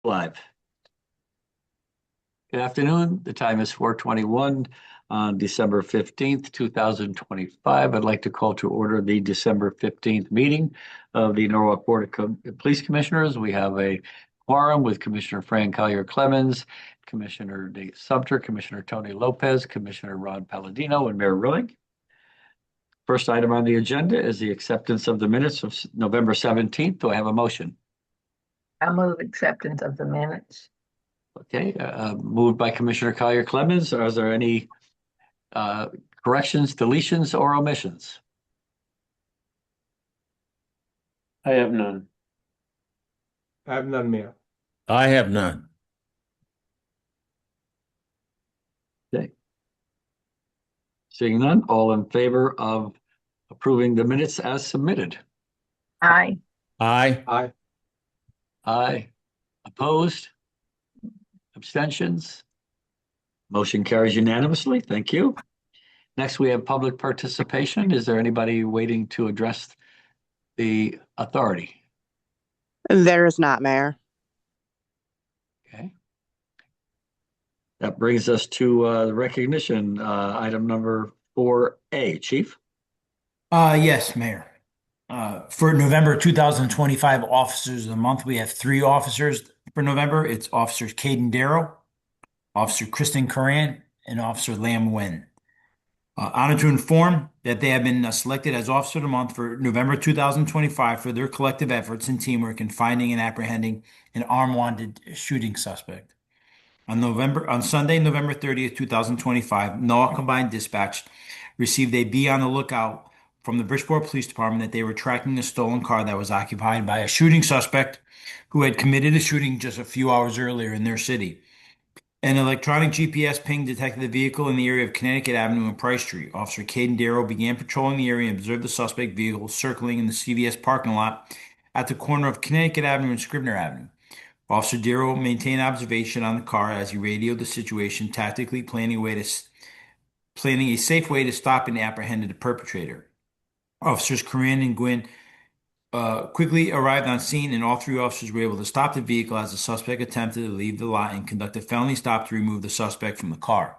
Live. Good afternoon. The time is 4:21 on December 15th, 2025. I'd like to call to order the December 15th meeting of the Norwalk Board of Police Commissioners. We have a quorum with Commissioner Fran Collier Clemens, Commissioner Dave Sumter, Commissioner Tony Lopez, Commissioner Ron Palladino, and Mayor Rilling. First item on the agenda is the acceptance of the minutes of November 17th. Do I have a motion? I move acceptance of the minutes. Okay, moved by Commissioner Collier Clemens. Are there any corrections, deletions, or omissions? I have none. I have none, Mayor. I have none. Okay. Seeing none, all in favor of approving the minutes as submitted? Aye. Aye. Aye. Aye. Opposed? Abstentions? Motion carries unanimously. Thank you. Next, we have public participation. Is there anybody waiting to address the authority? There is not, Mayor. Okay. That brings us to the recognition, item number 4A. Chief? Yes, Mayor. For November 2025 Officers of the Month, we have three officers for November. It's Officers Caden Darrow, Officer Kristen Coran, and Officer Lam Nguyen. Honored to inform that they have been selected as Officer of the Month for November 2025 for their collective efforts and teamwork in finding and apprehending an armed shooting suspect. On Sunday, November 30th, 2025, Norwalk Combined Dispatch received a be on the lookout from the Bridgeport Police Department that they were tracking a stolen car that was occupied by a shooting suspect who had committed a shooting just a few hours earlier in their city. An electronic GPS ping detected the vehicle in the area of Connecticut Avenue and Price Street. Officer Caden Darrow began patrolling the area and observed the suspect vehicle circling in the CVS parking lot at the corner of Connecticut Avenue and Scribner Avenue. Officer Darrow maintained observation on the car as he radioed the situation, tactically planning a safe way to stop and apprehend the perpetrator. Officers Coran and Nguyen quickly arrived on scene, and all three officers were able to stop the vehicle as the suspect attempted to leave the lot and conduct a felony stop to remove the suspect from the car.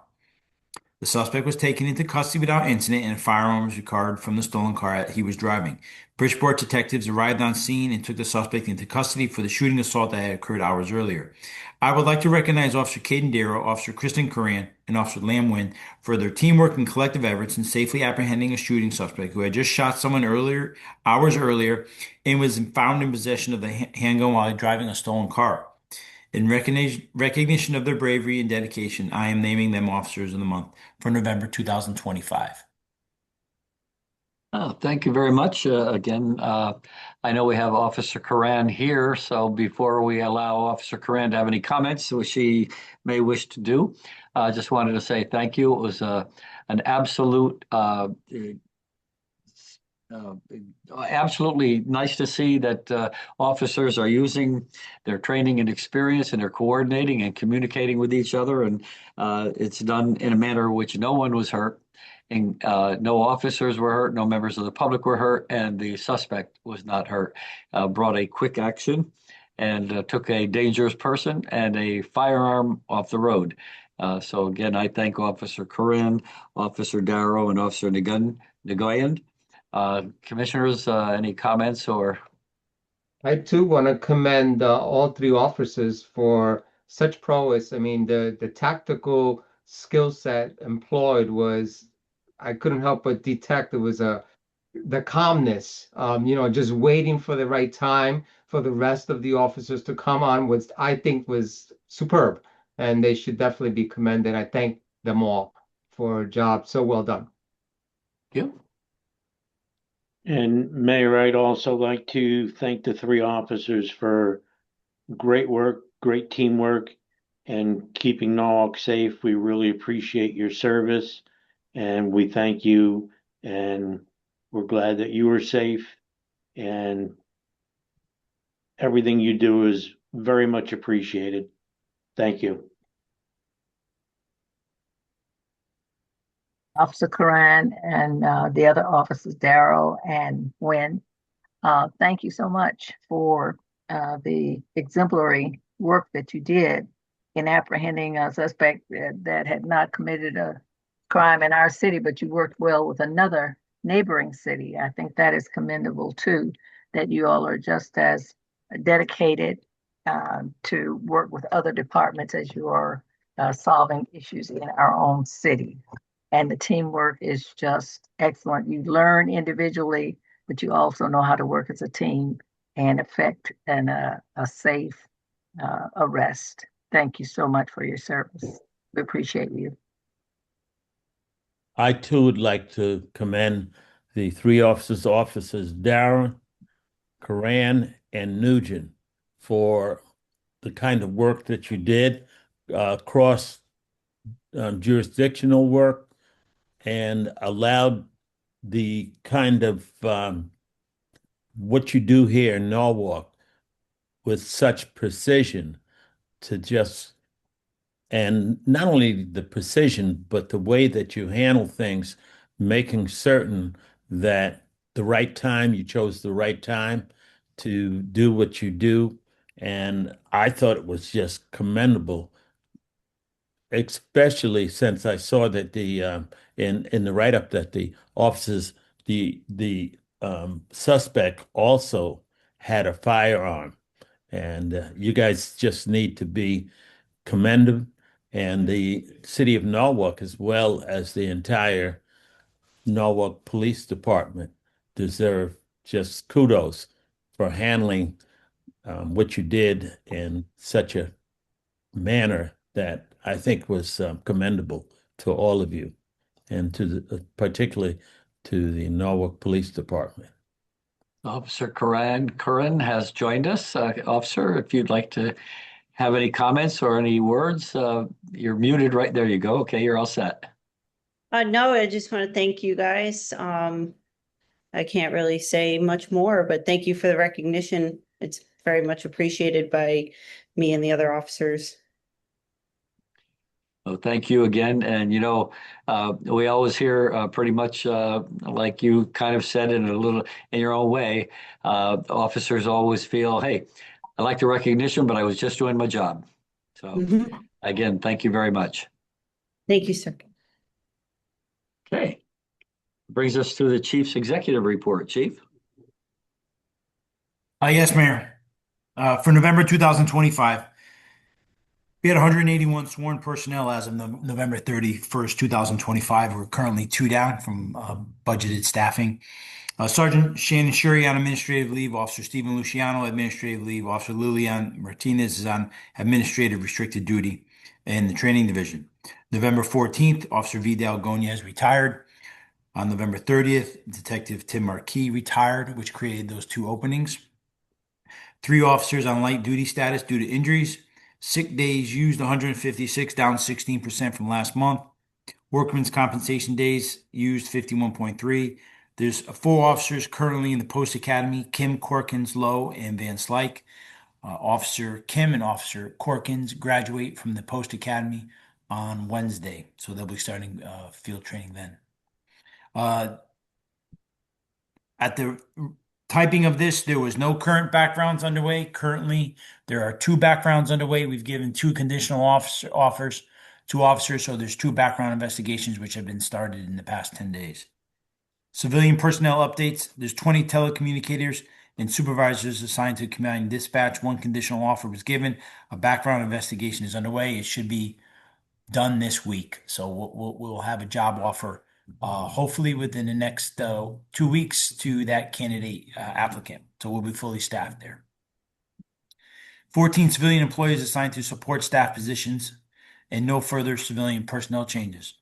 The suspect was taken into custody without incident, and a firearm was recovered from the stolen car he was driving. Bridgeport detectives arrived on scene and took the suspect into custody for the shooting assault that had occurred hours earlier. I would like to recognize Officer Caden Darrow, Officer Kristen Coran, and Officer Lam Nguyen for their teamwork and collective efforts in safely apprehending a shooting suspect who had just shot someone hours earlier, and was found in possession of the handgun while driving a stolen car. In recognition of their bravery and dedication, I am naming them Officers of the Month for November 2025. Oh, thank you very much. Again, I know we have Officer Coran here, so before we allow Officer Coran to have any comments, which she may wish to do, I just wanted to say thank you. It was an absolutely nice to see that officers are using their training and experience, and they're coordinating and communicating with each other, and it's done in a manner in which no one was hurt, and no officers were hurt, no members of the public were hurt, and the suspect was not hurt. Brought a quick action and took a dangerous person and a firearm off the road. So again, I thank Officer Coran, Officer Darrow, and Officer Nguyen. Commissioners, any comments or? I too want to commend all three officers for such prowess. I mean, the tactical skill set employed was, I couldn't help but detect it was the calmness, just waiting for the right time for the rest of the officers to come on, was, I think, was superb, and they should definitely be commended. I thank them all for a job so well done. You? And Mayor, I'd also like to thank the three officers for great work, great teamwork, and keeping Norwalk safe. We really appreciate your service, and we thank you, and we're glad that you were safe, and everything you do is very much appreciated. Thank you. Officer Coran and the other officers, Darrow and Nguyen. Thank you so much for the exemplary work that you did in apprehending a suspect that had not committed a crime in our city, but you worked well with another neighboring city. I think that is commendable too, that you all are just as dedicated to work with other departments as you are solving issues in our own city. And the teamwork is just excellent. You learn individually, but you also know how to work as a team and effect a safe arrest. Thank you so much for your service. We appreciate you. I too would like to commend the three officers, Darren, Karan, and Nugent, for the kind of work that you did, cross jurisdictional work, and allowed the kind of what you do here in Norwalk with such precision to just, and not only the precision, but the way that you handle things, making certain that you chose the right time to do what you do. And I thought it was just commendable, especially since I saw that in the write-up that the officers, the suspect also had a firearm. And you guys just need to be commended. And the city of Norwalk, as well as the entire Norwalk Police Department, deserve just kudos for handling what you did in such a manner that I think was commendable to all of you, and particularly to the Norwalk Police Department. Officer Curran has joined us. Officer, if you'd like to have any comments or any words, you're muted right there. You go. Okay, you're all set. No, I just want to thank you guys. I can't really say much more, but thank you for the recognition. It's very much appreciated by me and the other officers. Well, thank you again. And, we always hear pretty much like you kind of said in your own way, officers always feel, hey, I like the recognition, but I was just doing my job. So again, thank you very much. Thank you, sir. Okay. Brings us to the chief's executive report. Chief. Yes, Mayor. For November 2025, we had 181 sworn personnel as of November 31st, 2025. We're currently 2 down from budgeted staffing. Sergeant Shannon Shuri on administrative leave, Officer Stephen Luciano administrative leave, Officer Lilian Martinez is on administrative restricted duty in the training division. November 14th, Officer Vidal Gonez retired. On November 30th, Detective Tim Marquis retired, which created those 2 openings. 3 officers on light duty status due to injuries. Sick days used 156, down 16% from last month. Workman's compensation days used 51.3. There's 4 officers currently in the Post Academy: Kim, Corkins, Lowe, and Van Slyke. Officer Kim and Officer Corkins graduate from the Post Academy on Wednesday, so they'll be starting field training then. At the typing of this, there was no current backgrounds underway. Currently, there are 2 backgrounds underway. We've given 2 conditional offers to officers, so there's 2 background investigations which have been started in the past 10 days. Civilian personnel updates. There's 20 telecommunicators and supervisors assigned to command dispatch. 1 conditional offer was given. A background investigation is underway. It should be done this week. So we'll have a job offer hopefully within the next 2 weeks to that candidate applicant. So we'll be fully staffed there. 14 civilian employees assigned to support staff positions, and no further civilian personnel changes.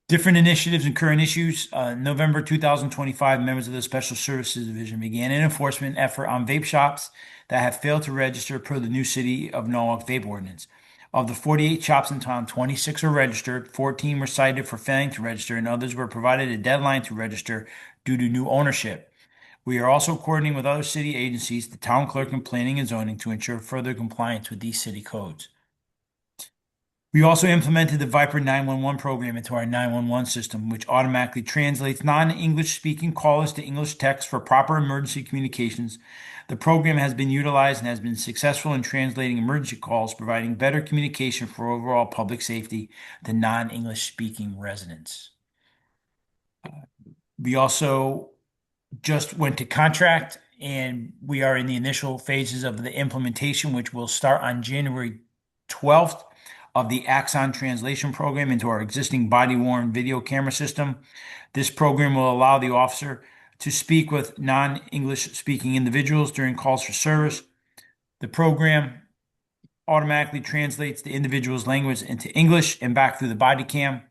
Different initiatives and current issues. November 2025, members of the Special Services Division began an enforcement effort on vape shops that have failed to register per the new City of Norwalk vape ordinance. Of the 48 shops in town, 26 are registered, 14 were cited for failing to register, and others were provided a deadline to register due to new ownership. We are also coordinating with other city agencies, the town clerk, and planning and zoning to ensure further compliance with these city codes. We also implemented the Viper 911 program into our 911 system, which automatically translates non-English speaking callers to English text for proper emergency communications. The program has been utilized and has been successful in translating emergency calls, providing better communication for overall public safety to non-English speaking residents. We also just went to contract, and we are in the initial phases of the implementation, which will start on January 12th, of the Axon translation program into our existing body-worn video camera system. This program will allow the officer to speak with non-English speaking individuals during calls for service. The program automatically translates the individual's language into English and back through the body cam.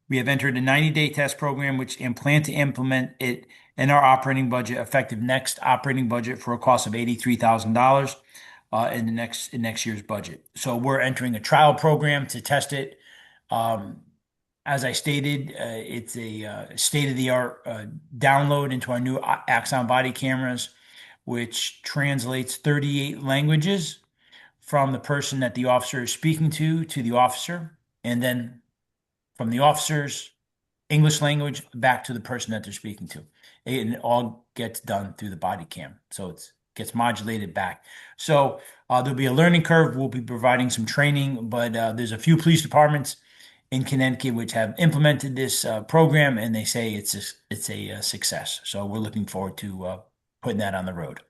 We have entered a 90-day test program, which plan to implement it in our operating budget, effective next operating budget, for a cost of $83,000 in the next year's budget. So we're entering a trial program to test it. As I stated, it's a state-of-the-art download into our new Axon body cameras, which translates 38 languages from the person that the officer is speaking to the officer, and then from the officer's English language back to the person that they're speaking to. And it all gets done through the body cam. So it gets modulated back. So there'll be a learning curve. We'll be providing some training, but there's a few police departments in Connecticut which have implemented this program, and they say it's a success. So we're looking forward to putting that on the road.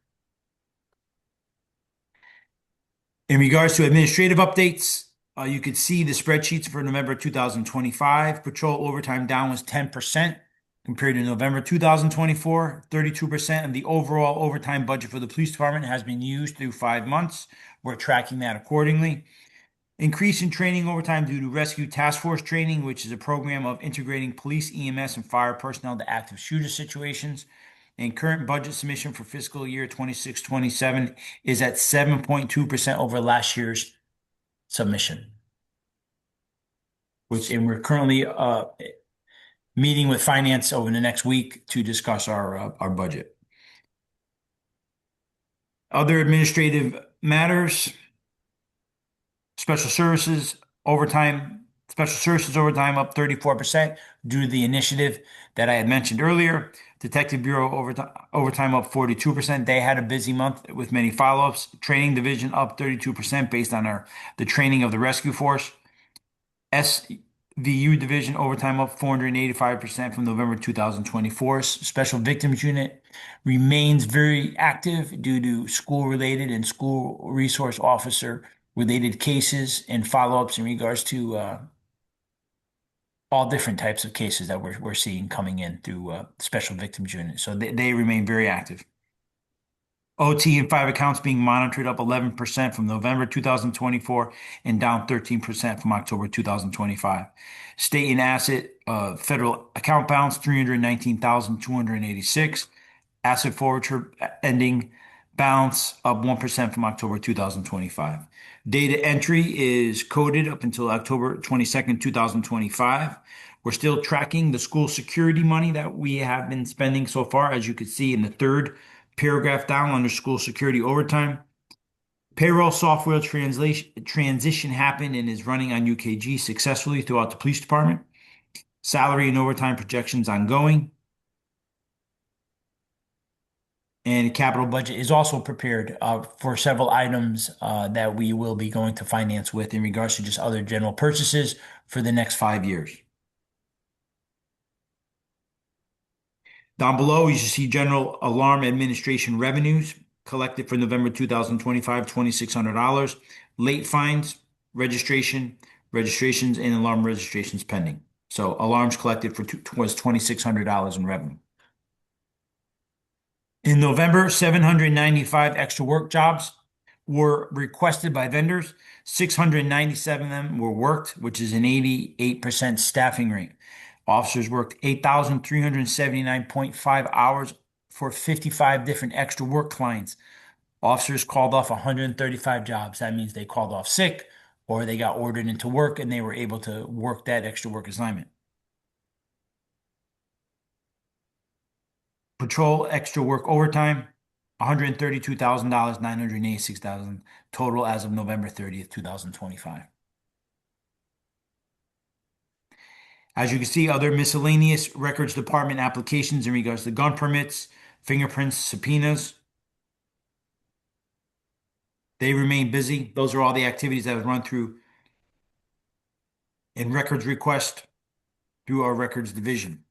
In regards to administrative updates, you could see the spreadsheets for November 2025. Patrol overtime down was 10% compared to November 2024. 32% of the overall overtime budget for the police department has been used through 5 months. We're tracking that accordingly. Increase in training overtime due to Rescue Task Force training, which is a program of integrating police, EMS, and fire personnel to active shooter situations. And current budget submission for fiscal year 26-27 is at 7.2% over last year's submission. And we're currently meeting with finance over the next week to discuss our budget. Other administrative matters. Special services overtime up 34% due to the initiative that I had mentioned earlier. Detective Bureau overtime up 42%. They had a busy month with many follow-ups. Training division up 32% based on the training of the rescue force. SVU division overtime up 485% from November 2024. Special Victims Unit remains very active due to school-related and school resource officer related cases and follow-ups in regards to all different types of cases that we're seeing coming in through Special Victims Unit. So they remain very active. OT and 5 accounts being monitored up 11% from November 2024 and down 13% from October 2025. State and asset federal account balance 319,286. Asset forfeiture ending balance up 1% from October 2025. Data entry is coded up until October 22nd, 2025. We're still tracking the school security money that we have been spending so far, as you can see in the third paragraph down under school security overtime. Payroll software transition happened and is running on UKG successfully throughout the police department. Salary and overtime projections ongoing. And capital budget is also prepared for several items that we will be going to finance with in regards to just other general purchases for the next 5 years. Down below, you should see general alarm administration revenues collected for November 2025, $2,600. Late fines, registrations, and alarm registrations pending. So alarms collected was $2,600 in revenue. In November, 795 extra work jobs were requested by vendors. 697 of them were worked, which is an 88% staffing rate. Officers worked 8,379.5 hours for 55 different extra work clients. Officers called off 135 jobs. That means they called off sick or they got ordered into work and they were able to work that extra work assignment. Patrol extra work overtime, $132,000, $986,000 total as of November 30th, 2025. As you can see, other miscellaneous records department applications in regards to gun permits, fingerprints, subpoenas. They remain busy. Those are all the activities that was run through in records request through our records division.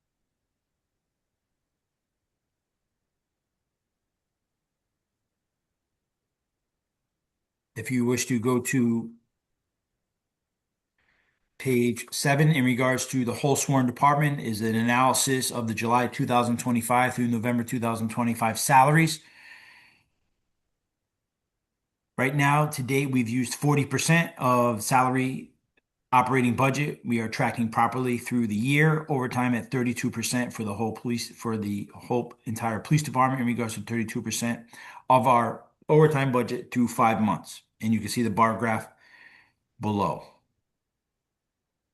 If you wish to go to page 7 in regards to the whole sworn department is an analysis of the July 2025 through November 2025 salaries. Right now, to date, we've used 40% of salary operating budget. We are tracking properly through the year. Overtime at 32% for the whole entire police department in regards to 32% of our overtime budget through 5 months. And you can see the bar graph below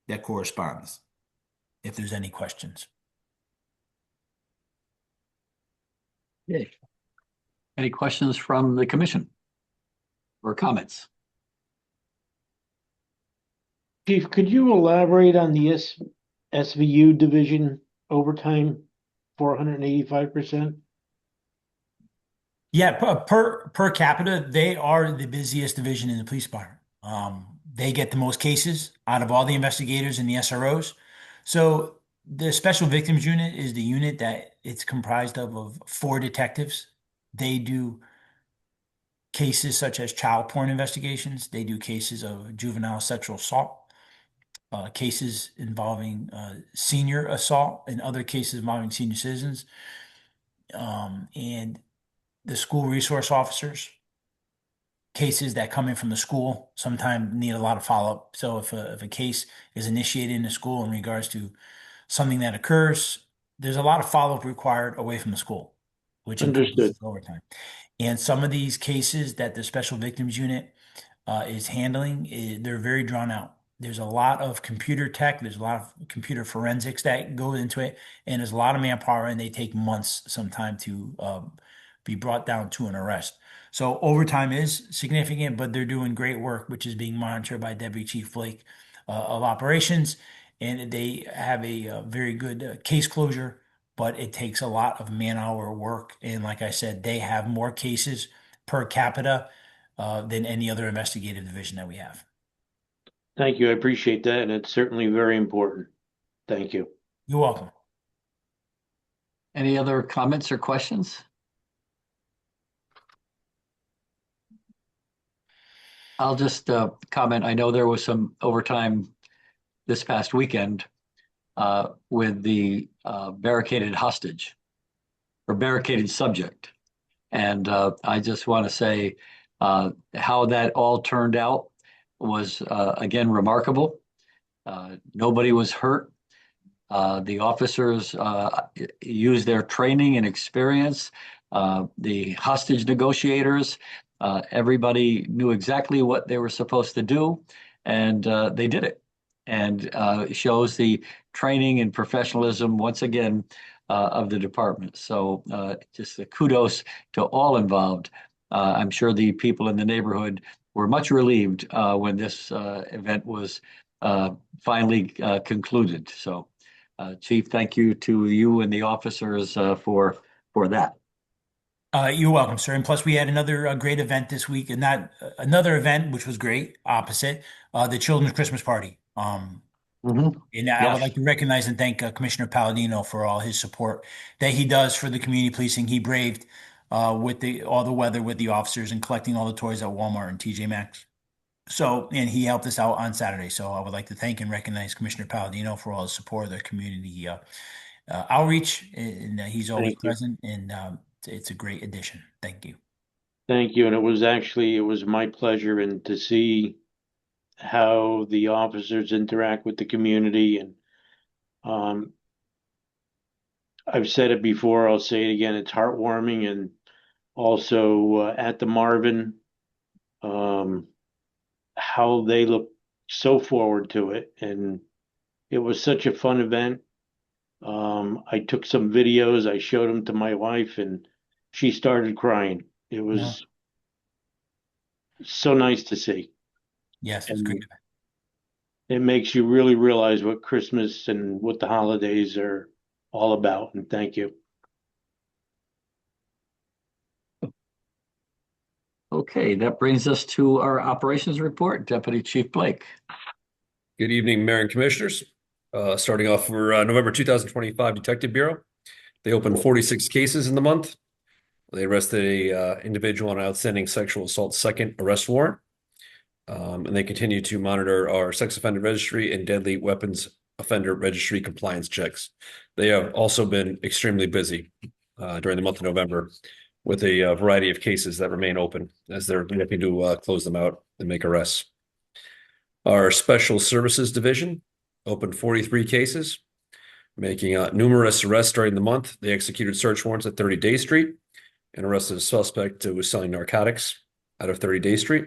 that corresponds, if there's any questions. Okay. Any questions from the commission or comments? Chief, could you elaborate on the SVU division overtime, 485%? Yeah, per capita, they are the busiest division in the police department. They get the most cases out of all the investigators and the SROs. So the Special Victims Unit is the unit that it's comprised of 4 detectives. They do cases such as child porn investigations. They do cases of juvenile sexual assault, cases involving senior assault, and other cases involving senior citizens. And the school resource officers, cases that come in from the school sometimes need a lot of follow-up. So if a case is initiated in the school in regards to something that occurs, there's a lot of follow-up required away from the school, which Understood. increases overtime. And some of these cases that the Special Victims Unit is handling, they're very drawn out. There's a lot of computer tech, there's a lot of computer forensics that go into it, and there's a lot of manpower, and they take months sometime to be brought down to an arrest. So overtime is significant, but they're doing great work, which is being monitored by Deputy Chief Blake of Operations, and they have a very good case closure, but it takes a lot of man-hour work. And like I said, they have more cases per capita than any other investigative division that we have. Thank you. I appreciate that, and it's certainly very important. Thank you. You're welcome. Any other comments or questions? I'll just comment. I know there was some overtime this past weekend with the barricaded hostage or barricaded subject. And I just want to say how that all turned out was, again, remarkable. Nobody was hurt. The officers used their training and experience. The hostage negotiators, everybody knew exactly what they were supposed to do, and they did it. And shows the training and professionalism, once again, of the department. So just a kudos to all involved. I'm sure the people in the neighborhood were much relieved when this event was finally concluded. So, Chief, thank you to you and the officers for that. You're welcome, sir. And plus, we had another great event this week, and not another event which was great. Opposite, the children's Christmas party. And I would like to recognize and thank Commissioner Palladino for all his support that he does for the community policing. He braved with all the weather with the officers and collecting all the toys at Walmart and TJ Maxx. So, and he helped us out on Saturday. So I would like to thank and recognize Commissioner Palladino for all his support of the community outreach. And he's always present, and it's a great addition. Thank you. Thank you. And it was my pleasure and to see how the officers interact with the community. And I've said it before, I'll say it again, it's heartwarming. And also at the Marvin, how they look so forward to it. And it was such a fun event. I took some videos, I showed them to my wife, and she started crying. It was so nice to see. Yes, it's great. It makes you really realize what Christmas and what the holidays are all about. And thank you. Okay, that brings us to our operations report. Deputy Chief Blake. Good evening, Mayor and Commissioners. Starting off for November 2025 Detective Bureau. They opened 46 cases in the month. They arrested a individual on an outstanding sexual assault second arrest warrant. And they continue to monitor our sex offender registry and deadly weapons offender registry compliance checks. They have also been extremely busy during the month of November with a variety of cases that remain open as they're looking to close them out and make arrests. Our Special Services Division opened 43 cases, making numerous arrests during the month. They executed search warrants at 30 Day Street and arrested a suspect who was selling narcotics out of 30 Day Street.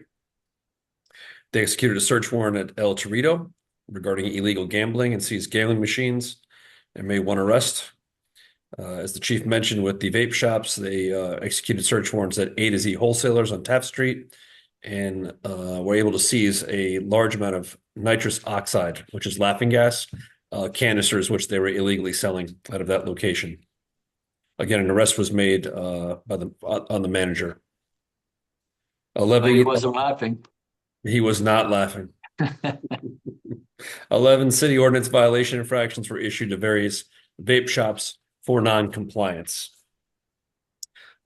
They executed a search warrant at El Torito regarding illegal gambling and seized gambling machines and made one arrest. As the chief mentioned with the vape shops, they executed search warrants at A to Z Wholesalers on Taft Street and were able to seize a large amount of nitrous oxide, which is laughing gas, canisters, which they were illegally selling out of that location. Again, an arrest was made on the manager. He wasn't laughing. He was not laughing. 11 city ordinance violation infractions were issued to various vape shops for non-compliance.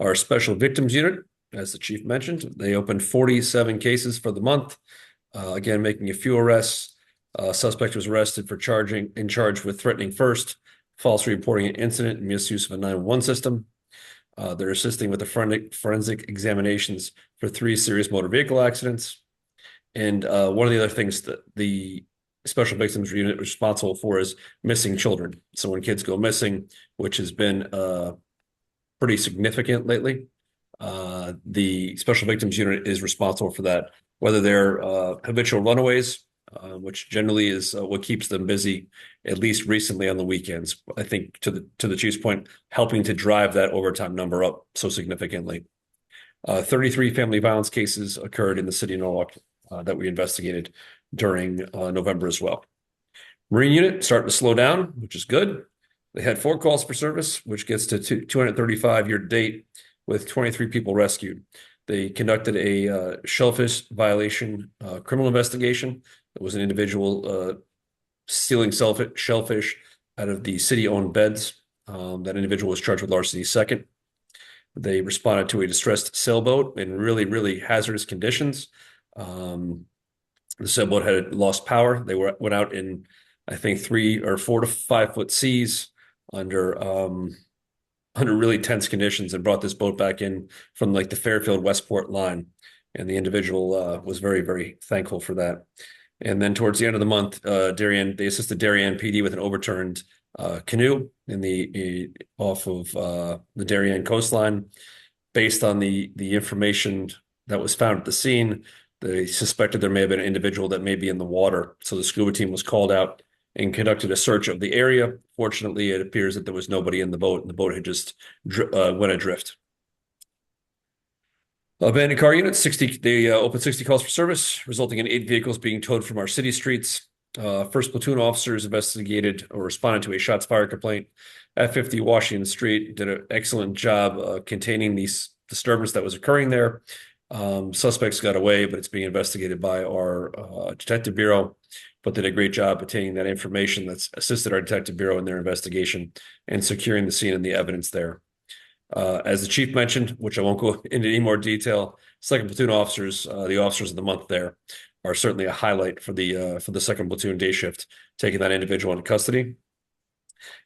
Our Special Victims Unit, as the chief mentioned, they opened 47 cases for the month. Again, making a few arrests. Suspect was arrested for charged with threatening first, false reporting an incident, and misuse of a 911 system. They're assisting with the forensic examinations for 3 serious motor vehicle accidents. And one of the other things that the Special Victims Unit is responsible for is missing children. So when kids go missing, which has been pretty significant lately, the Special Victims Unit is responsible for that, whether they're habitual runaways, which generally is what keeps them busy, at least recently on the weekends. I think to the chief's point, helping to drive that overtime number up so significantly. 33 family violence cases occurred in the city of Norwalk that we investigated during November as well. Marine Unit starting to slow down, which is good. They had 4 calls for service, which gets to 235 year to date with 23 people rescued. They conducted a shellfish violation criminal investigation. It was an individual stealing shellfish out of the city-owned beds. That individual was charged with larceny second. They responded to a distressed sailboat in really, really hazardous conditions. The sailboat had lost power. They went out in, I think, 3 or 4 to 5 foot seas under really tense conditions and brought this boat back in from like the Fairfield Westport line. And the individual was very, very thankful for that. And then towards the end of the month, they assisted Darien PD with an overturned canoe off of the Darien coastline. Based on the information that was found at the scene, they suspected there may have been an individual that may be in the water. So the scuba team was called out and conducted a search of the area. Fortunately, it appears that there was nobody in the boat, and the boat had just went adrift. Abandoned car units, they opened 60 calls for service, resulting in 8 vehicles being towed from our city streets. First platoon officers investigated or responded to a shots fired complaint at 50 Washington Street, did an excellent job containing the disturbance that was occurring there. Suspects got away, but it's being investigated by our Detective Bureau, but did a great job obtaining that information that's assisted our Detective Bureau in their investigation and securing the scene and the evidence there. As the chief mentioned, which I won't go into any more detail, second platoon officers, the officers of the month there, are certainly a highlight for the second platoon day shift, taking that individual into custody.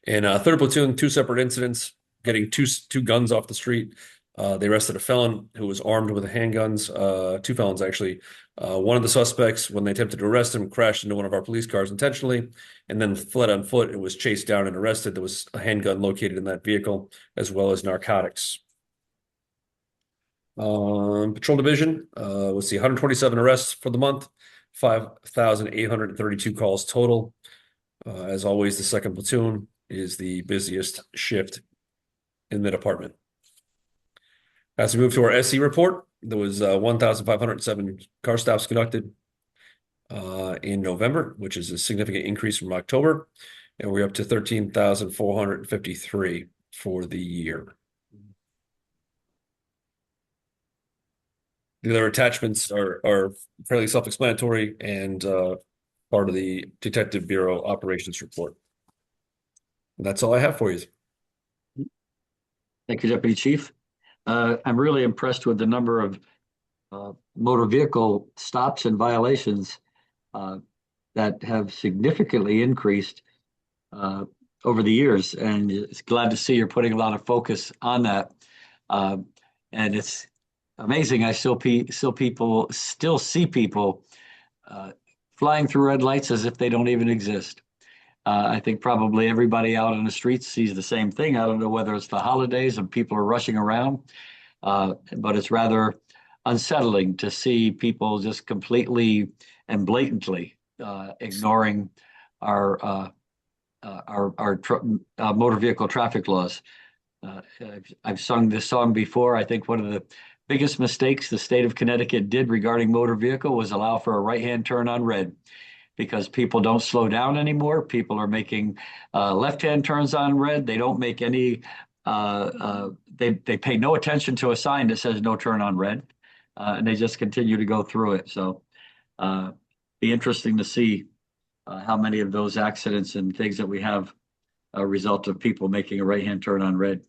And third platoon, 2 separate incidents, getting two guns off the street. They arrested a felon who was armed with handguns, 2 felons actually. One of the suspects, when they attempted to arrest him, crashed into one of our police cars intentionally and then fled on foot and was chased down and arrested. There was a handgun located in that vehicle, as well as narcotics. Patrol Division, let's see, 127 arrests for the month, 5,832 calls total. As always, the second platoon is the busiest shift in the department. As we move to our SE report, there was 1,507 car stops conducted in November, which is a significant increase from October, and we're up to 13,453 for the year. The other attachments are fairly self-explanatory and part of the Detective Bureau operations report. And that's all I have for you. Thank you, Deputy Chief. I'm really impressed with the number of motor vehicle stops and violations that have significantly increased over the years, and it's glad to see you're putting a lot of focus on that. And it's amazing. I still see people flying through red lights as if they don't even exist. I think probably everybody out on the streets sees the same thing. I don't know whether it's the holidays and people are rushing around, but it's rather unsettling to see people just completely and blatantly ignoring our motor vehicle traffic laws. I've sung this song before. I think one of the biggest mistakes the state of Connecticut did regarding motor vehicle was allow for a right-hand turn on red, because people don't slow down anymore. People are making left-hand turns on red. They don't make any, they pay no attention to a sign that says no turn on red, and they just continue to go through it. So be interesting to see how many of those accidents and things that we have a result of people making a right-hand turn on red.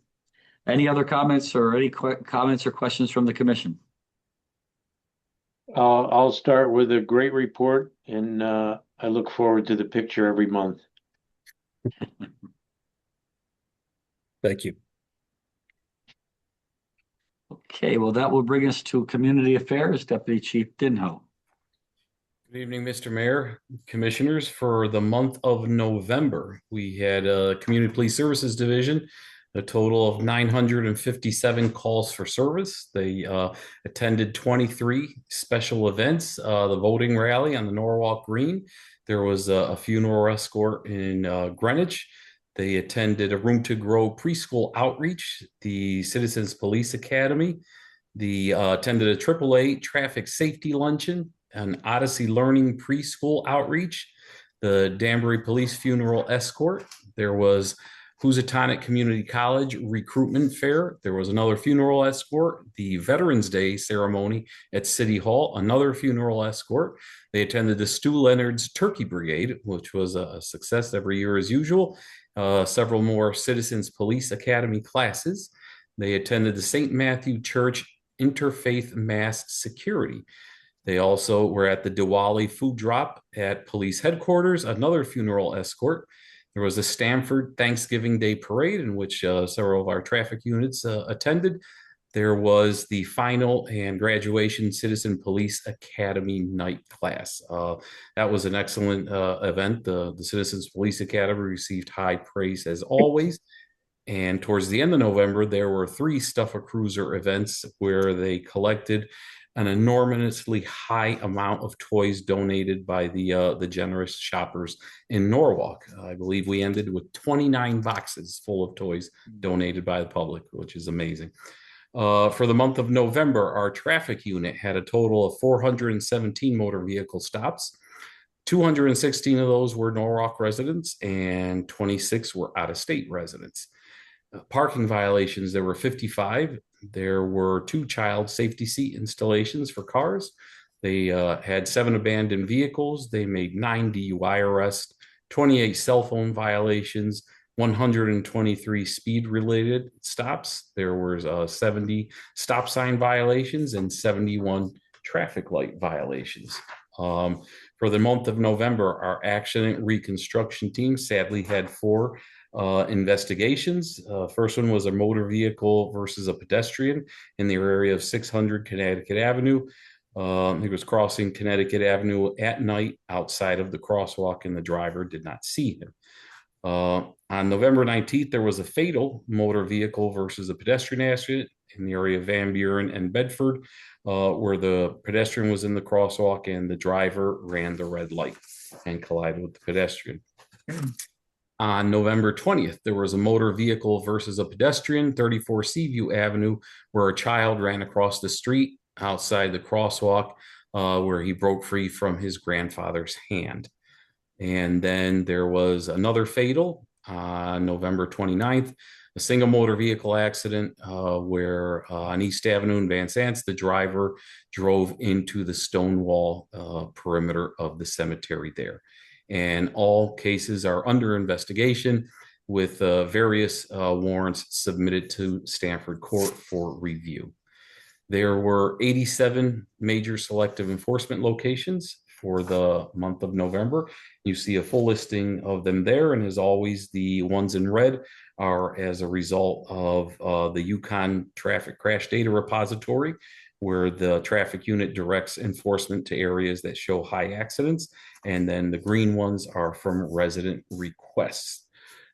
Any other comments or any comments or questions from the commission? I'll start with a great report, and I look forward to the picture every month. Thank you. Okay, well, that will bring us to Community Affairs, Deputy Chief Dinho. Good evening, Mr. Mayor, Commissioners. For the month of November, we had a Community Police Services Division, a total of 957 calls for service. They attended 23 special events, the voting rally on the Norwalk Green. There was a funeral escort in Greenwich. They attended a Room to Grow preschool outreach, the Citizens Police Academy. They attended a AAA traffic safety luncheon, an Odyssey Learning preschool outreach, the Danbury Police Funeral Escort. There was Housatonic Community College recruitment fair. There was another funeral escort, the Veterans Day ceremony at City Hall, another funeral escort. They attended the Stu Leonard's Turkey Brigade, which was a success every year as usual. Several more Citizens Police Academy classes. They attended the St. Matthew Church Interfaith Mass Security. They also were at the Diwali food drop at police headquarters, another funeral escort. There was a Stamford Thanksgiving Day parade in which several of our traffic units attended. There was the final and graduation Citizen Police Academy night class. That was an excellent event. The Citizens Police Academy received high praise as always. And towards the end of November, there were 3 Stuff a Cruiser events where they collected an enormously high amount of toys donated by the generous shoppers in Norwalk. I believe we ended with 29 boxes full of toys donated by the public, which is amazing. For the month of November, our traffic unit had a total of 417 motor vehicle stops. 216 of those were Norwalk residents and 26 were out-of-state residents. Parking violations, there were 55. There were 2 child safety seat installations for cars. They had 7 abandoned vehicles. They made 9 DUI arrests, 28 cell phone violations, 123 speed-related stops. There were 70 stop sign violations and 71 traffic light violations. For the month of November, our accident reconstruction team sadly had 4 investigations. First one was a motor vehicle versus a pedestrian in the area of 600 Connecticut Avenue. He was crossing Connecticut Avenue at night outside of the crosswalk, and the driver did not see him. On November 19th, there was a fatal motor vehicle versus a pedestrian accident in the area of Van Buren and Bedford, where the pedestrian was in the crosswalk and the driver ran the red light and collided with the pedestrian. On November 20th, there was a motor vehicle versus a pedestrian, 34 Seaview Avenue, where a child ran across the street outside the crosswalk, where he broke free from his grandfather's hand. And then there was another fatal on November 29th. a single motor vehicle accident where on East Avenue in Van Zant, the driver drove into the stone wall perimeter of the cemetery there. And all cases are under investigation with various warrants submitted to Stamford Court for review. There were 87 major selective enforcement locations for the month of November. You see a full listing of them there, and as always, the ones in red are as a result of the Yukon Traffic Crash Data Repository, where the traffic unit directs enforcement to areas that show high accidents, and then the green ones are from resident requests.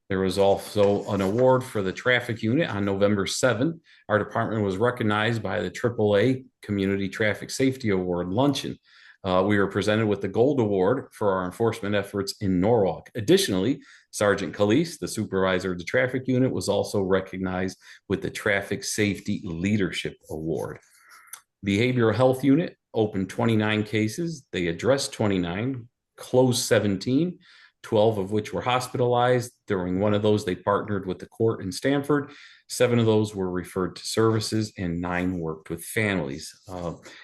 There was also an award for the traffic unit on November 7th. Our department was recognized by the AAA Community Traffic Safety Award luncheon. We were presented with the Gold Award for our enforcement efforts in Norwalk. Additionally, Sergeant Calise, the supervisor of the traffic unit, was also recognized with the Traffic Safety Leadership Award. Behavioral Health Unit opened 29 cases. They addressed 29, closed 17. 12 of which were hospitalized. During one of those, they partnered with the court in Stamford. 7 of those were referred to services and 9 worked with families.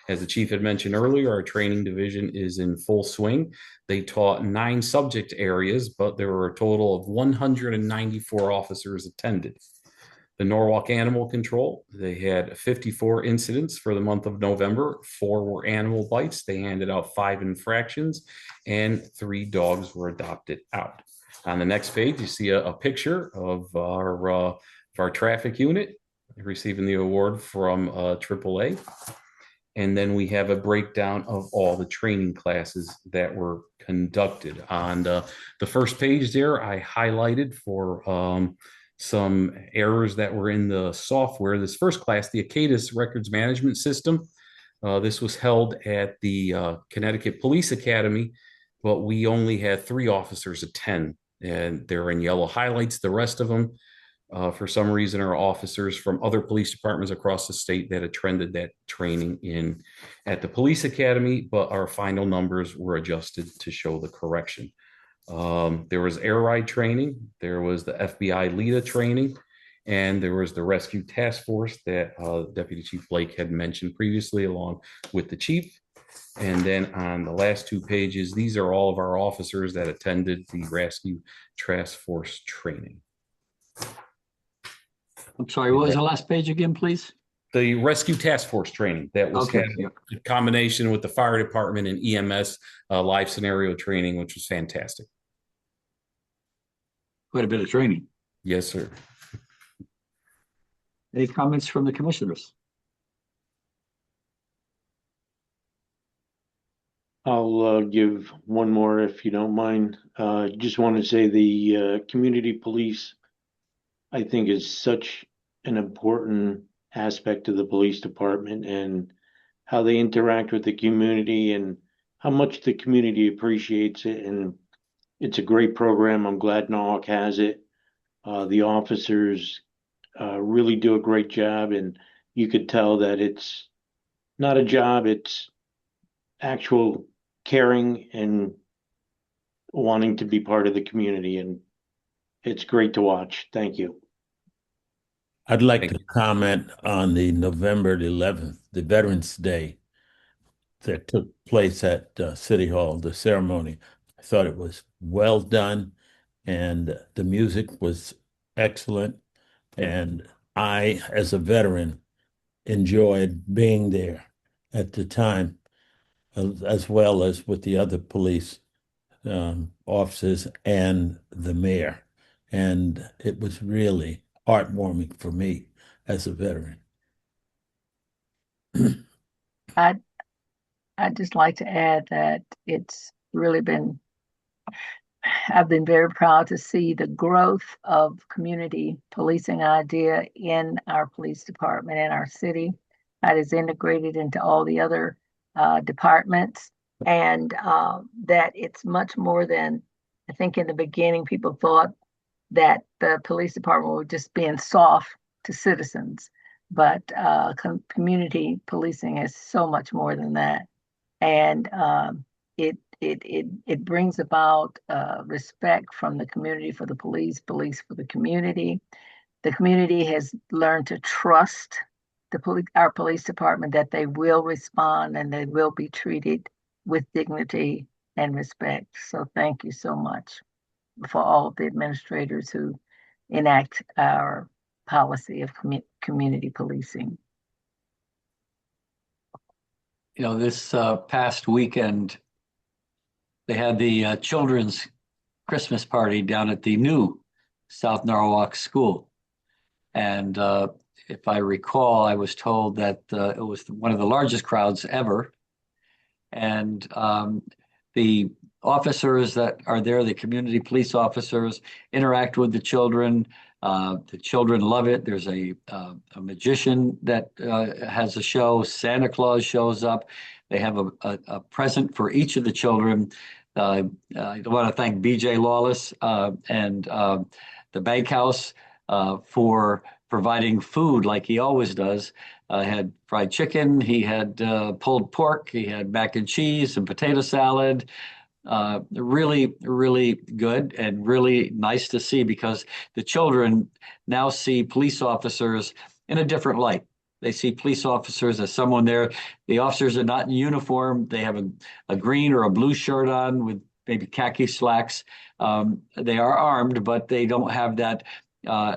As the chief had mentioned earlier, our training division is in full swing. They taught 9 subject areas, but there were a total of 194 officers attended. The Norwalk Animal Control, they had 54 incidents for the month of November. 4 were animal bites. They handed out 5 infractions, and 3 dogs were adopted out. On the next page, you see a picture of our traffic unit receiving the award from AAA. And then we have a breakdown of all the training classes that were conducted. On the first page there, I highlighted for some errors that were in the software. This first class, the ACADIS Records Management System, this was held at the Connecticut Police Academy, but we only had 3 officers attend, and they're in yellow highlights. The rest of them, for some reason, are officers from other police departments across the state that attended that training at the police academy, but our final numbers were adjusted to show the correction. There was air ride training, there was the FBI LEDA training, and there was the rescue task force that Deputy Chief Blake had mentioned previously, along with the chief. And then on the last 2 pages, these are all of our officers that attended the rescue task force training. I'm sorry, what was the last page again, please? The rescue task force training that was Okay, had a combination with the fire department and EMS live scenario training, which was fantastic. Quite a bit of training. Yes, sir. Any comments from the commissioners? I'll give one more if you don't mind. Just want to say the community police, I think, is such an important aspect of the police department, and how they interact with the community and how much the community appreciates it. And it's a great program. I'm glad Norwalk has it. The officers really do a great job, and you could tell that it's not a job, it's actual caring and wanting to be part of the community, and it's great to watch. Thank you. I'd like to comment on the November 11th, the Veterans Day that took place at City Hall, the ceremony. I thought it was well done, and the music was excellent. And I, as a veteran, enjoyed being there at the time, as well as with the other police officers and the mayor. And it was really heartwarming for me as a veteran. I'd just like to add that it's really been, I've been very proud to see the growth of community policing idea in our police department and our city. That is integrated into all the other departments, and that it's much more than, I think in the beginning people thought that the police department was just being soft to citizens, but community policing is so much more than that. And it brings about respect from the community for the police for the community. The community has learned to trust our police department, that they will respond and they will be treated with dignity and respect. So thank you so much for all of the administrators who enact our policy of community policing. You know, this past weekend, they had the children's Christmas party down at the new South Norwalk School. And if I recall, I was told that it was one of the largest crowds ever. And the officers that are there, the community police officers, interact with the children. The children love it. There's a magician that has a show. Santa Claus shows up. They have a present for each of the children. I want to thank BJ Lawless and the Bakehouse for providing food like he always does. Had fried chicken, he had pulled pork, he had mac and cheese and potato salad. Really, really good and really nice to see, because the children now see police officers in a different light. They see police officers as someone there. The officers are not in uniform. They have a green or a blue shirt on with maybe khaki slacks. They are armed, but they don't have that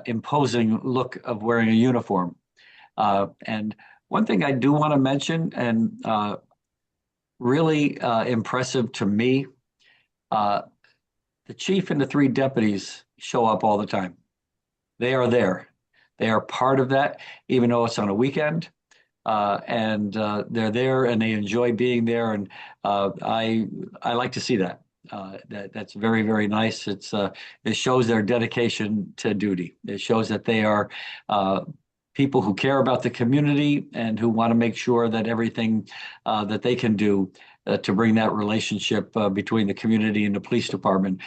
imposing look of wearing a uniform. And one thing I do want to mention, and really impressive to me, the chief and the 3 deputies show up all the time. They are there. They are part of that, even though it's on a weekend. And they're there and they enjoy being there. And I like to see that. That's very, very nice. It shows their dedication to duty. It shows that they are people who care about the community and who want to make sure that everything that they can do to bring that relationship between the community and the police department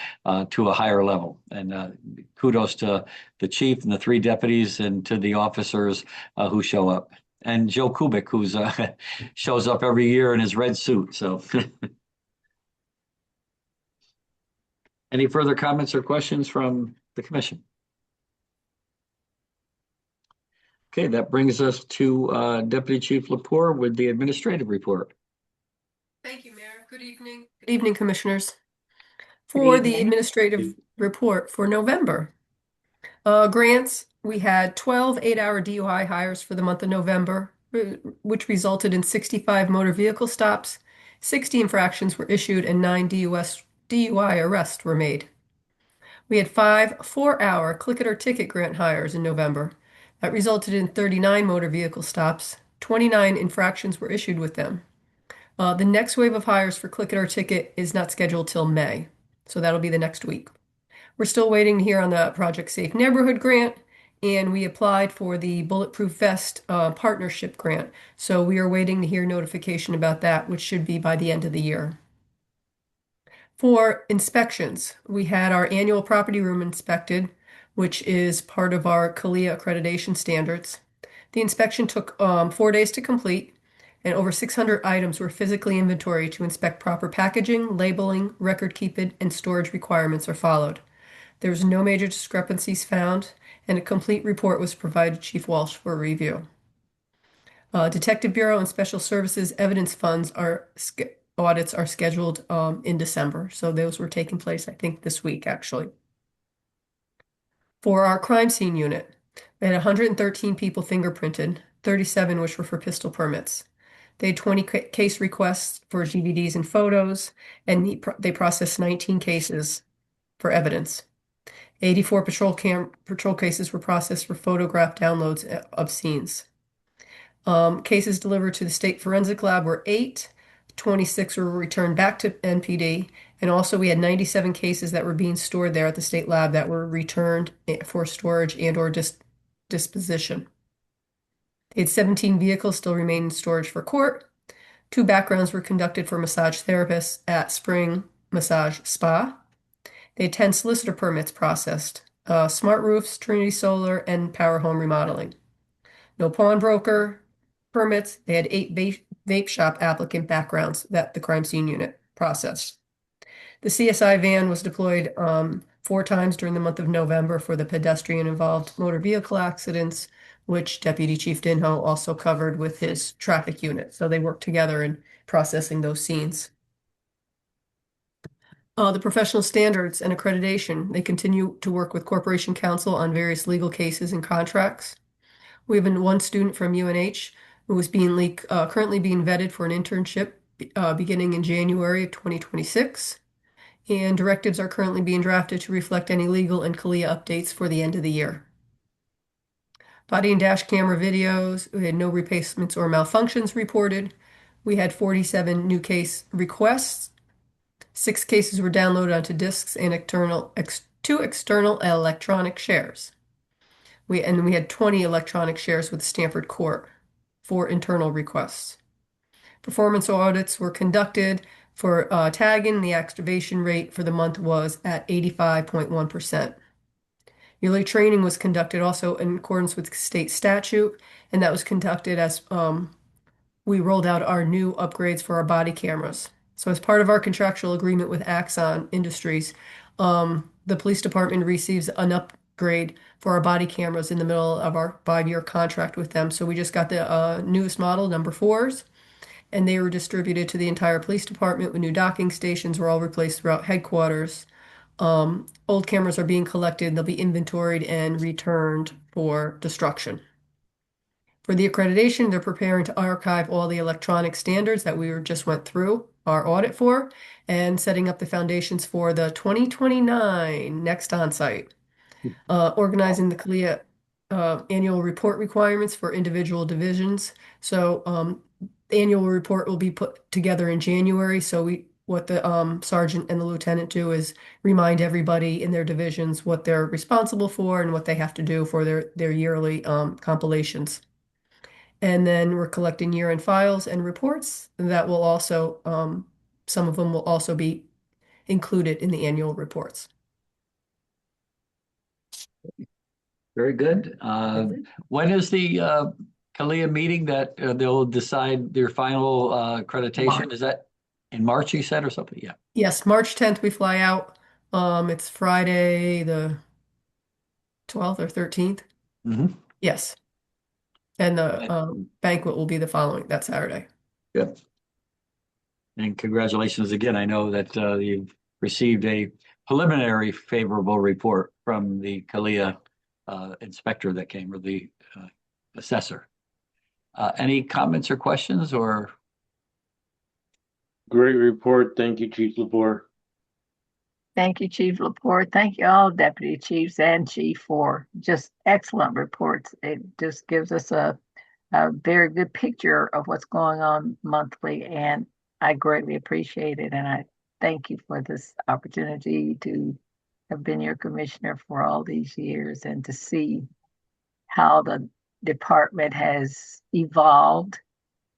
to a higher level. And kudos to the chief and the 3 deputies and to the officers who show up. And Joe Kubik, who's shows up every year in his red suit. So any further comments or questions from the commission? Okay, that brings us to Deputy Chief Lepore with the administrative report. Thank you, Mayor. Good evening. Good evening, Commissioners. Good For the evening. administrative report for November, grants, we had 12 8-hour DUI hires for the month of November, which resulted in 65 motor vehicle stops, 60 infractions were issued, and 9 DUI arrests were made. We had 5 4-hour Click It or Ticket grant hires in November. That resulted in 39 motor vehicle stops, 29 infractions were issued with them. The next wave of hires for Click It or Ticket is not scheduled till May, so that'll be the next week. We're still waiting to hear on the Project Safe Neighborhood grant, and we applied for the Bulletproof Vest partnership grant, so we are waiting to hear notification about that, which should be by the end of the year. For inspections, we had our annual property room inspected, which is part of our CALIA accreditation standards. The inspection took 4 days to complete, and over 600 items were physically inventoried to inspect proper packaging, labeling, record keeping, and storage requirements are followed. There was no major discrepancies found, and a complete report was provided to Chief Walsh for review. Detective Bureau and Special Services evidence funds audits are scheduled in December, so those were taking place, I think, this week, actually. For our crime scene unit, we had 113 people fingerprinted, 37 which were for pistol permits. They had 20 case requests for DVDs and photos, and they processed 19 cases for evidence. 84 patrol cases were processed for photograph downloads of scenes. Cases delivered to the State Forensic Lab were 8, 26 were returned back to NPD, and also we had 97 cases that were being stored there at the state lab that were returned for storage and or disposition. They had 17 vehicles still remain in storage for court. 2 backgrounds were conducted for massage therapists at Spring Massage Spa. They had 10 solicitor permits processed, Smart Roofs, Trinity Solar, and Power Home Remodeling. No pawnbroker permits. They had 8 vape shop applicant backgrounds that the crime scene unit processed. The CSI van was deployed 4 times during the month of November for the pedestrian-involved motor vehicle accidents, which Deputy Chief Dinho also covered with his traffic unit. So they worked together in processing those scenes. The professional standards and accreditation, they continue to work with Corporation Counsel on various legal cases and contracts. We have one student from UNH who is currently being vetted for an internship beginning in January of 2026. And directives are currently being drafted to reflect any legal and CALEA updates for the end of the year. Body and dash camera videos, we had no replacements or malfunctions reported. We had 47 new case requests. 6 cases were downloaded onto disks and 2 external electronic shares. We had 20 electronic shares with Stanford Court for internal requests. Performance audits were conducted for tagging. The activation rate for the month was at 85.1%. Yearly training was conducted also in accordance with state statute, and that was conducted as we rolled out our new upgrades for our body cameras. So as part of our contractual agreement with Axon Industries, the police department receives an upgrade for our body cameras in the middle of our 5-year contract with them. So we just got the newest model, number 4s, and they were distributed to the entire police department with new docking stations were all replaced throughout headquarters. Old cameras are being collected, they'll be inventoried and returned for destruction. For the accreditation, they're preparing to archive all the electronic standards that we just went through our audit for and setting up the foundations for the 2029 next on-site. Organizing the CALEA annual report requirements for individual divisions. So the annual report will be put together in January. So what the sergeant and the lieutenant do is remind everybody in their divisions what they're responsible for and what they have to do for their yearly compilations. And then we're collecting year-end files and reports that will also, some of them will also be included in the annual reports. Very good. When is the CALEA meeting that they'll decide their final accreditation? March. Is that in March, you said, or something? Yeah. Yes, March 10th we fly out. It's Friday the 12th or 13th. Mhm. Yes. And the banquet will be the following, that Saturday. Good. And congratulations again. I know that you've received a preliminary favorable report from the CALEA inspector that came, or the assessor. Any comments or questions, or? Great report. Thank you, Chief Lepore. Thank you, Chief Laporte. Thank you all deputy chiefs and chief for just excellent reports. It just gives us a very good picture of what's going on monthly, and I greatly appreciate it. And I thank you for this opportunity to have been your commissioner for all these years and to see how the department has evolved,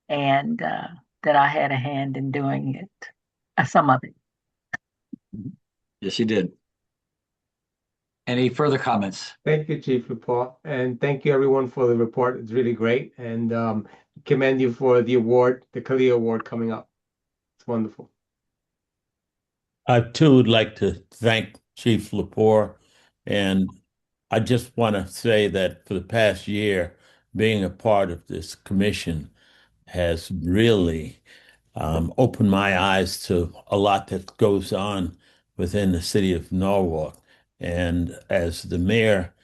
and that I had a hand in doing it, some of it. Yes, you did. Any further comments? Thank you, Chief Report, and thank you everyone for the report. It's really great, and commend you for the award, the CALEA award coming up. It's wonderful. I too would like to thank Chief Lepore, and I just want to say that for the past year, being a part of this commission has really opened my eyes to a lot that goes on within the city of Norwalk. And as the mayor,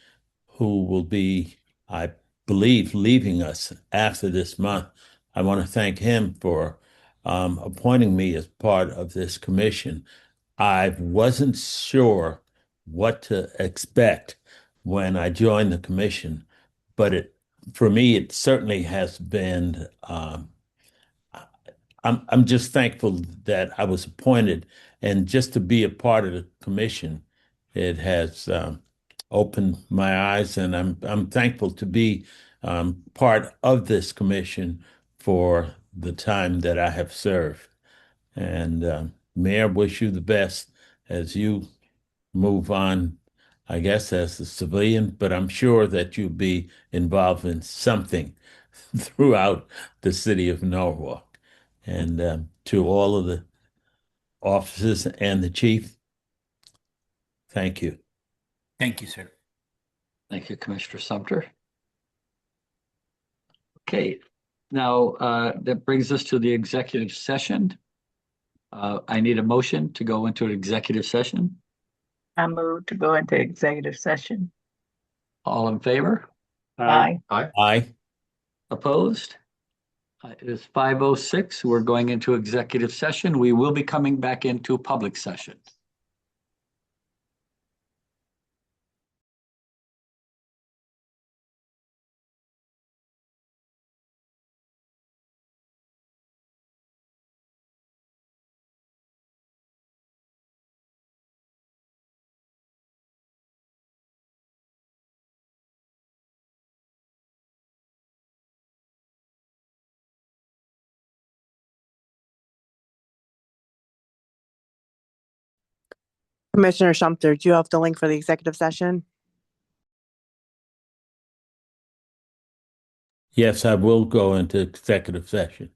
who will be, I believe, leaving us after this month, I want to thank him for appointing me as part of this commission. I wasn't sure what to expect when I joined the commission, but for me, it certainly has been. I'm just thankful that I was appointed, and just to be a part of the commission, it has opened my eyes, and I'm thankful to be part of this commission for the time that I have served. And Mayor, wish you the best as you move on, I guess, as a civilian, but I'm sure that you'll be involved in something throughout the city of Norwalk. And to all of the officers and the chief. Thank you. Thank you, sir. Thank you, Commissioner Sumter. Okay, now that brings us to the executive session. I need a motion to go into an executive session. I move to go into executive session. All in favor? Aye. Aye. Opposed? It is 5:06. We're going into executive session. We will be coming back into public session. Commissioner Sumter, do you have the link for the executive session? Yes, I will go into executive session.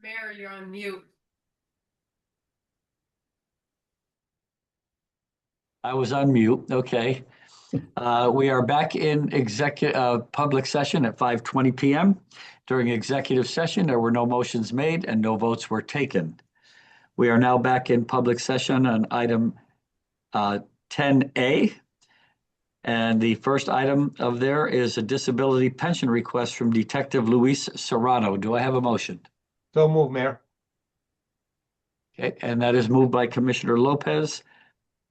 Mayor, you're on mute. I was on mute. Okay. We are back in public session at 5:20 p.m. During executive session, there were no motions made and no votes were taken. We are now back in public session on item 10A. And the first item of there is a disability pension request from Detective Luis Serrano. Do I have a motion? So move, Mayor. Okay, and that is moved by Commissioner Lopez.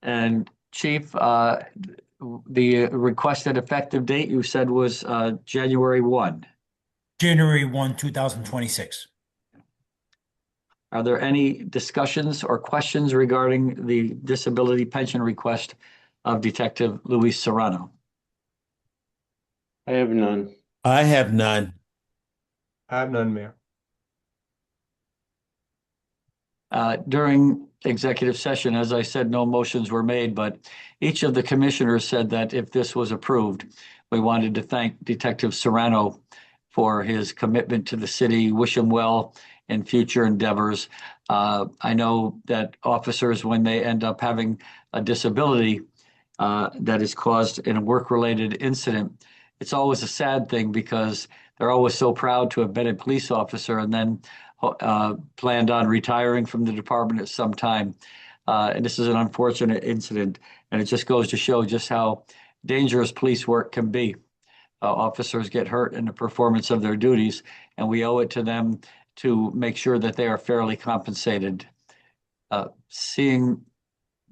And Chief, the requested effective date you said was January 1. January 1, 2026. Are there any discussions or questions regarding the disability pension request of Detective Luis Serrano? I have none. I have none. I have none, Mayor. During executive session, as I said, no motions were made, but each of the commissioners said that if this was approved, we wanted to thank Detective Serrano for his commitment to the city, wish him well in future endeavors. I know that officers, when they end up having a disability that is caused in a work-related incident, it's always a sad thing because they're always so proud to have been a police officer and then planned on retiring from the department at some time. And this is an unfortunate incident, and it just goes to show just how dangerous police work can be. Officers get hurt in the performance of their duties, and we owe it to them to make sure that they are fairly compensated. Seeing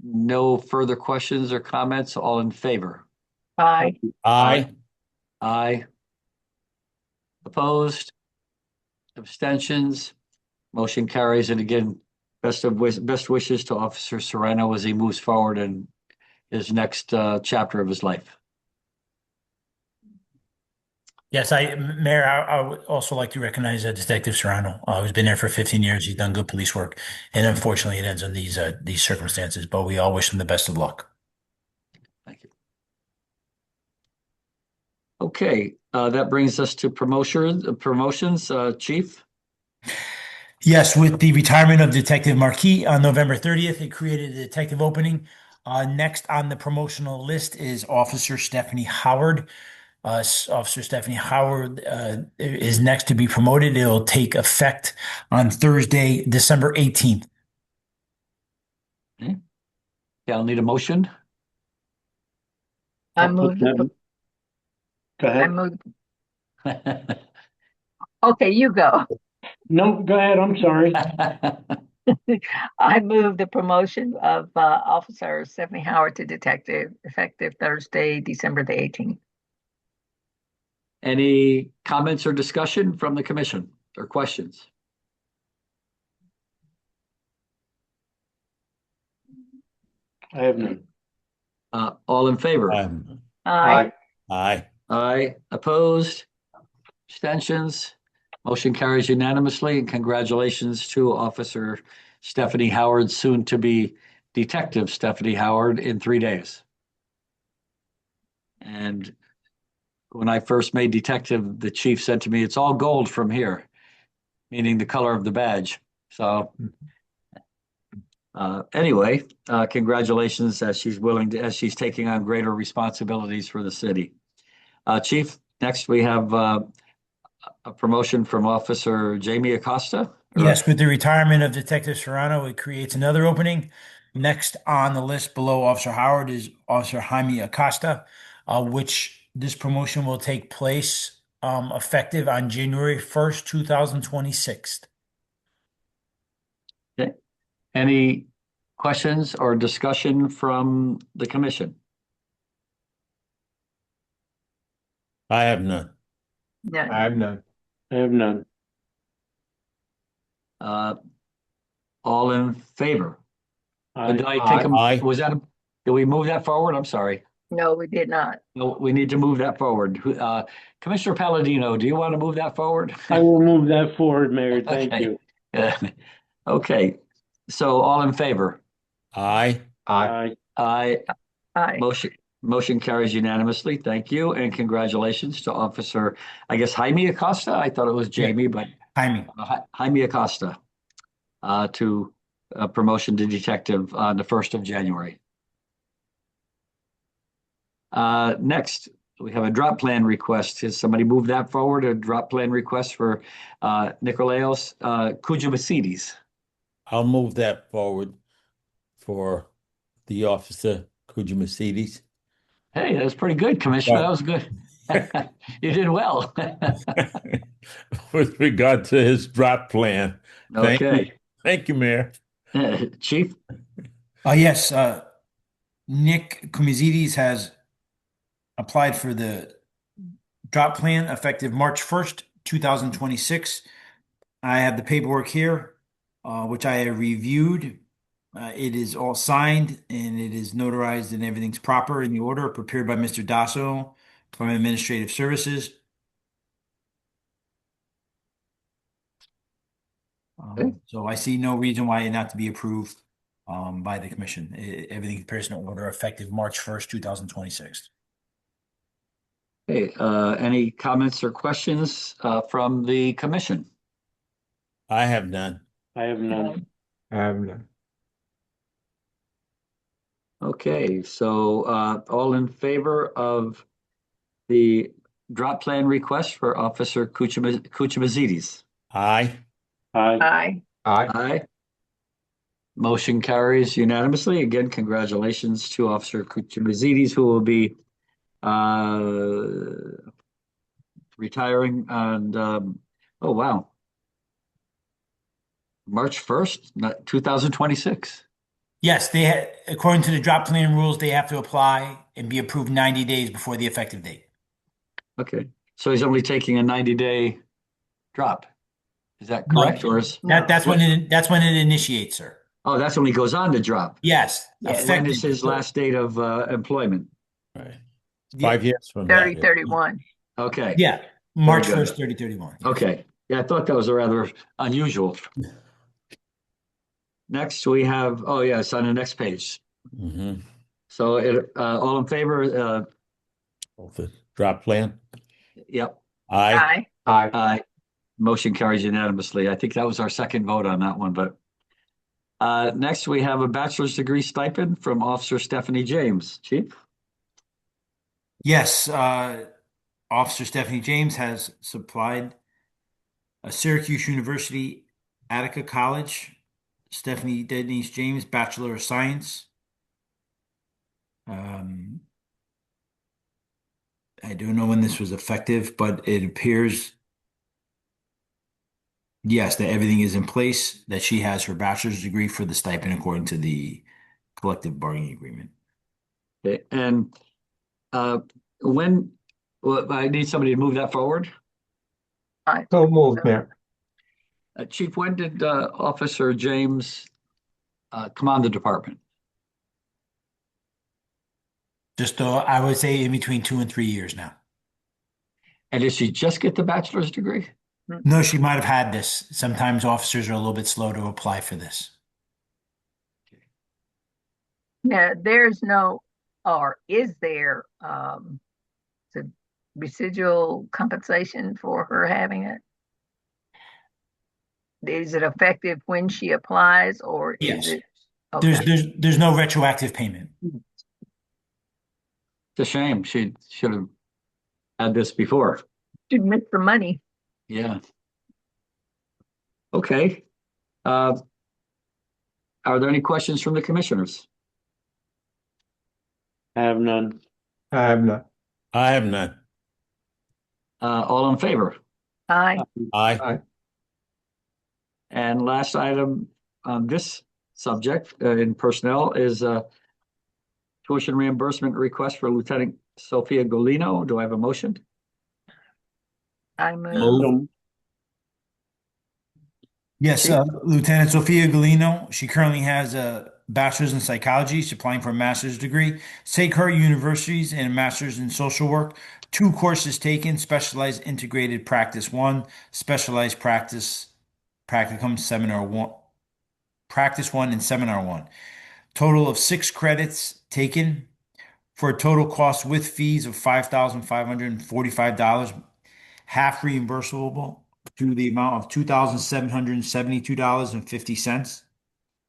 no further questions or comments, all in favor? Aye. Aye. Aye. Opposed? Abstentions? Motion carries. And again, best wishes to Officer Serrano as he moves forward in his next chapter of his life. Yes, Mayor, I would also like to recognize Detective Serrano, who's been there for 15 years. He's done good police work, and unfortunately, it ends in these circumstances. But we all wish him the best of luck. Thank you. Okay, that brings us to promotions. Chief? Yes, with the retirement of Detective Marquis on November 30th, it created a detective opening. Next on the promotional list is Officer Stephanie Howard. Officer Stephanie Howard is next to be promoted. It'll take effect on Thursday, December 18th. Okay. Yeah, I'll need a motion. I I'll put moved. that- Go I ahead. moved. Okay, you go. No, go ahead. I'm sorry. I move the promotion of Officer Stephanie Howard to detective effective Thursday, December the 18th. Any comments or discussion from the commission or questions? I have none. All in favor? Aye. Aye. Aye. Opposed? Abstentions? Motion carries unanimously, and congratulations to Officer Stephanie Howard, soon to be Detective Stephanie Howard, in 3 days. And when I first made detective, the chief said to me, "It's all gold from here," meaning the color of the badge. So anyway, congratulations as she's taking on greater responsibilities for the city. Chief, next we have a promotion from Officer Jamie Acosta. Yes, with the retirement of Detective Serrano, it creates another opening. Next on the list below Officer Howard is Officer Jaime Acosta, which this promotion will take place effective on January 1st, 2026. Okay. Any questions or discussion from the commission? I have none. Yeah. I have none. I have none. All in favor? Did I Aye. take Aye. did we move that forward? I'm sorry. No, we did not. No, we need to move that forward. Commissioner Palladino, do you want to move that forward? I will move that forward, Mayor. Thank Okay. you. Okay, so all in favor? Aye. Aye. Aye. Aye. Motion carries unanimously. Thank you, and congratulations to Officer, I guess, Jaime Acosta. I thought it was Jamie, but Jaime. Jaime Acosta to promotion to detective on the 1st of January. Next, we have a drop plan request. Has somebody moved that forward? A drop plan request for Nikolaos Koujoumasides. I'll move that forward for the officer Koujoumasides. Hey, that was pretty good, Commissioner. That was good. You did well. With regard to his drop plan. Thank you. Okay. Thank you, Mayor. Chief? Yes, Nick Koumizides has applied for the drop plan effective March 1st, 2026. I have the paperwork here, which I have reviewed. It is all signed and it is notarized and everything's proper in the order prepared by Mr. Dasso from Administrative Services. So I see no reason why it not to be approved by the commission. Everything appears in order effective March 1st, 2026. Hey, any comments or questions from the commission? I have none. I have none. I have none. Okay, so all in favor of the drop plan request for Officer Kouchoumasides? Aye. Aye. Aye. Aye. Aye. Motion carries unanimously. Again, congratulations to Officer Kouchoumasides, who will be retiring on, oh, wow. March 1st, 2026. Yes, according to the drop plan rules, they have to apply and be approved 90 days before the effective date. Okay, so he's only taking a 90-day drop. Is that correct, or is? That's when it initiates, sir. Oh, that's when he goes on to drop. Yes. When is his last date of employment? Right. 5 years from now. 30/31. Okay. Yeah, March Very good. 1st, 30/31. Okay. Yeah, I thought that was rather unusual. Next, we have, oh, yeah, it's on the next page. Mm-hmm. So all in favor? Of the drop plan? Yep. Aye. Aye. Aye. Aye. Motion carries unanimously. I think that was our second vote on that one, but next we have a bachelor's degree stipend from Officer Stephanie James. Chief? Yes, Officer Stephanie James has supplied a Syracuse University, Attica College, Stephanie Denise James, Bachelor of Science. I don't know when this was effective, but it appears, yes, that everything is in place, that she has her bachelor's degree for the stipend according to the collective bargaining agreement. Okay. And well, I need somebody to move that forward. So moved, Mayor. Chief, when did Officer James come on the department? Just, I would say in between 2 and 3 years now. And did she just get the bachelor's degree? No, she might have had this. Sometimes officers are a little bit slow to apply for this. Yeah, there's no, or is there residual compensation for her having it? Is it effective when she applies, or Yes. is it? Okay. There's no retroactive payment. It's a shame. She should have had this before. She missed the money. Yeah. Okay. Are there any questions from the commissioners? I have none. I have none. I have none. All in favor? Aye. Aye. Aye. And last item on this subject in personnel is tuition reimbursement request for Lieutenant Sophia Golino. Do I have a motion? I move. Move. Yes, Lieutenant Sophia Galino. She currently has a bachelor's in psychology. She's applying for a master's degree. Sacred Universities and a master's in social work. 2 courses taken: specialized integrated practice 1, specialized practice practicum seminar 1, practice 1, and seminar 1. Total of 6 credits taken for a total cost with fees of $5,545, half reimbursable to the amount of $2,772.50.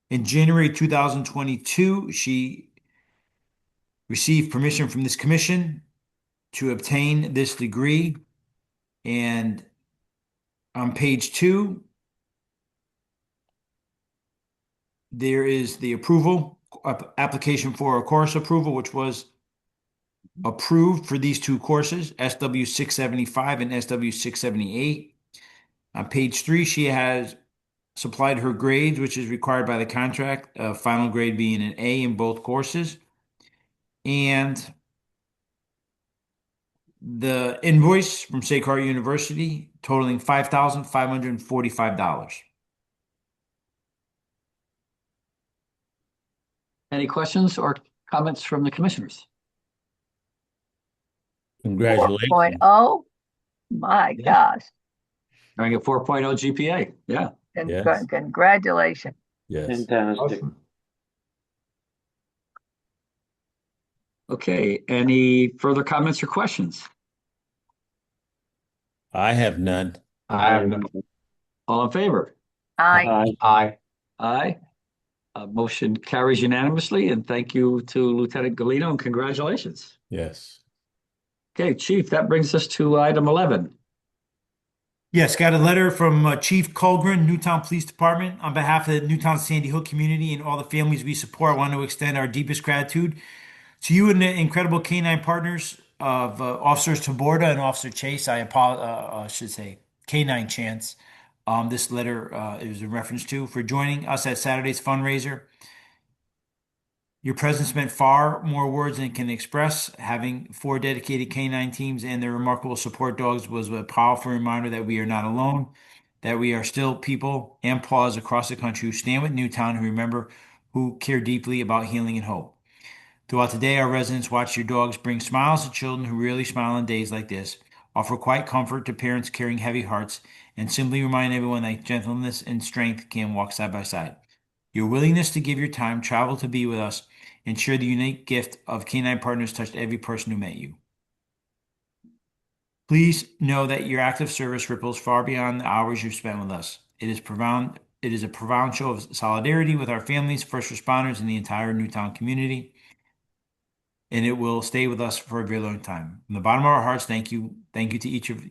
In January 2022, she received permission from this commission to obtain this degree. And on page 2, there is the application for a course approval, which was approved for these 2 courses, SW 675 and SW 678. On page 3, she has supplied her grades, which is required by the contract, final grade being an A in both courses. And the invoice from Sacred Heart University totaling $5,545. Any questions or comments from the commissioners? Congratulations. 4.0? My Yeah. gosh. Trying a 4.0 GPA. Yeah. Yes. Congratulations. Yes. Fantastic. Awesome. Okay. Any further comments or questions? I have none. I have no. All in favor? Aye. Aye. Aye. Motion carries unanimously, and thank you to Lieutenant Galino, and congratulations. Yes. Okay, Chief, that brings us to item 11. Yes, got a letter from Chief Colgren, Newtown Police Department. On behalf of the Newtown Sandy Hook community and all the families we support, I want to extend our deepest gratitude to you and the incredible canine partners of Officers Taborda and Officer Chase. I should say Canine Chance. This letter is in reference to for joining us at Saturday's fundraiser. Your presence meant far more words than can express. Having 4 dedicated canine teams and their remarkable support dogs was a powerful reminder that we are not alone, that we are still people and paws across the country who stand with Newtown, who care deeply about healing and hope. Throughout the day, our residents watch your dogs bring smiles to children who rarely smile on days like this, offer quiet comfort to parents carrying heavy hearts, and simply remind everyone that gentleness and strength can walk side by side. Your willingness to give your time, travel to be with us, and share the unique gift of canine partners touched every person who met you. Please know that your active service ripples far beyond the hours you've spent with us. It is a profound show of solidarity with our families, first responders, and the entire Newtown community. And it will stay with us for a very long time. From the bottom of our hearts, thank you. Thank you to each of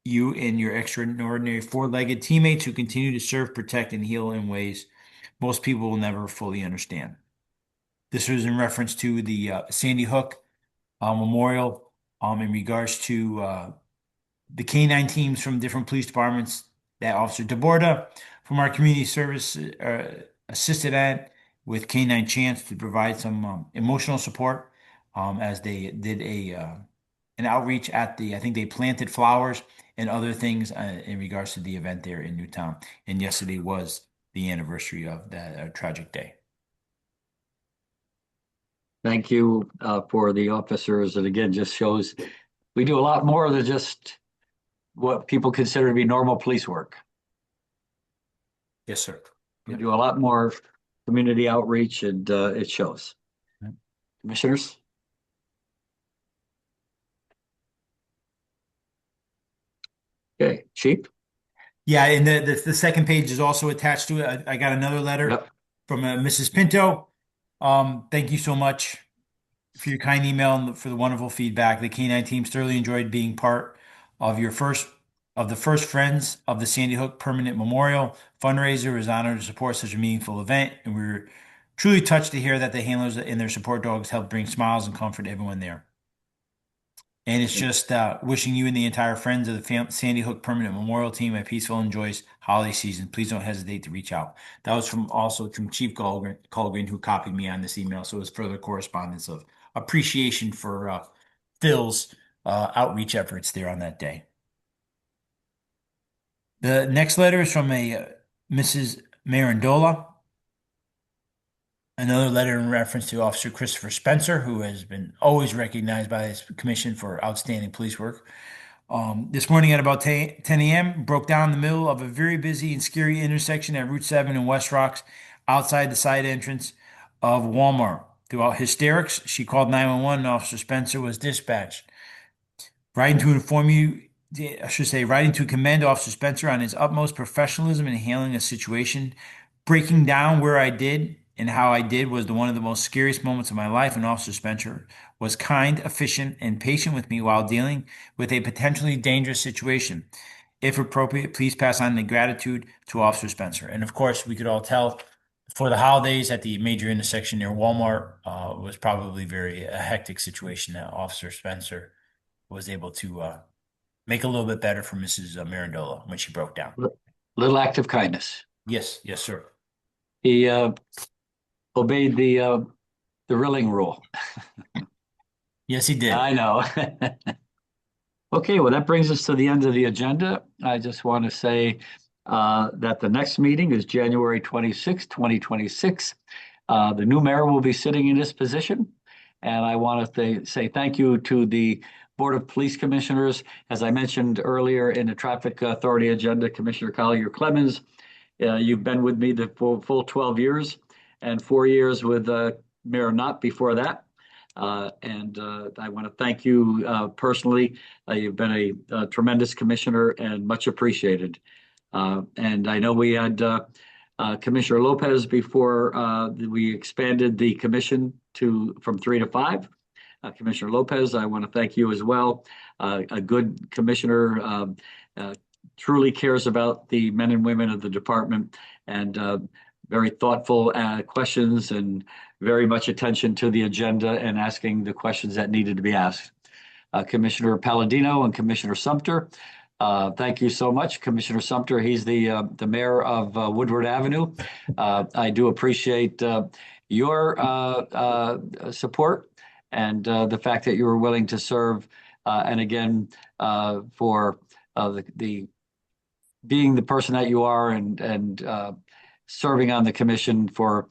you and your extraordinary 4-legged teammates who continue to serve, protect, and heal in ways most people will never fully understand. This was in reference to the Sandy Hook Memorial in regards to the canine teams from different police departments that Officer Taborda from our community service assisted at with Canine Chance to provide some emotional support as they did an outreach at I think they planted flowers and other things in regards to the event there in Newtown. And yesterday was the anniversary of that tragic day. Thank you for the officers. And again, just shows we do a lot more than just what people consider to be normal police work. Yes, sir. We do a lot more community outreach, and it shows. Yep. Commissioners? Okay, Chief? Yeah, and the second page is also attached to it. I got another letter Yep. from Mrs. Pinto. Thank you so much for your kind email and for the wonderful feedback. The canine teams thoroughly enjoyed being part of the first Friends of the Sandy Hook Permanent Memorial fundraiser. It was honored to support such a meaningful event, and we were truly touched to hear that the handlers and their support dogs helped bring smiles and comfort to everyone there. And it's just wishing you and the entire Friends of the Sandy Hook Permanent Memorial team a peaceful and joyous holiday season. Please don't hesitate to reach out. That was from Chief Colgren, who copied me on this email. So it was further correspondence of appreciation for Phil's outreach efforts there on that day. The next letter is from Mrs. Marandola. Another letter in reference to Officer Christopher Spencer, who has been always recognized by this commission for outstanding police work. This morning at about 10 a.m., broke down in the middle of a very busy and scary intersection at Route 7 in West Rocks, outside the side entrance of Walmart. Throughout hysterics, she called 911 and Officer Spencer was dispatched. Writing to inform you I should say, writing to commend Officer Spencer on his utmost professionalism in handling a situation. Breaking down where I did and how I did was one of the most scariest moments of my life, and Officer Spencer was kind, efficient, and patient with me while dealing with a potentially dangerous situation. If appropriate, please pass on the gratitude to Officer Spencer. And of course, we could all tell for the holidays at the major intersection near Walmart was probably a hectic situation that Officer Spencer was able to make a little bit better for Mrs. Mirandola when she broke down. Little act of kindness. Yes, yes, sir. He obeyed the rilling rule. Yes, he did. I know. Okay, well, that brings us to the end of the agenda. I just want to say that the next meeting is January 26, 2026. The new mayor will be sitting in this position. And I want to say thank you to the Board of Police Commissioners. As I mentioned earlier in the Traffic Authority agenda, Commissioner Collier Clemens, you've been with me the full 12 years and 4 years with Mayor Knott before that. And I want to thank you personally. You've been a tremendous commissioner and much appreciated. And I know we had Commissioner Lopez before we expanded the commission from 3 to 5. Commissioner Lopez, I want to thank you as well. A good commissioner, truly cares about the men and women of the department, and very thoughtful questions and very much attention to the agenda and asking the questions that needed to be asked. Commissioner Palladino and Commissioner Sumter, thank you so much. Commissioner Sumter, he's the mayor of Woodward Avenue. I do appreciate your support and the fact that you were willing to serve. And again, for the being the person that you are and serving on the commission for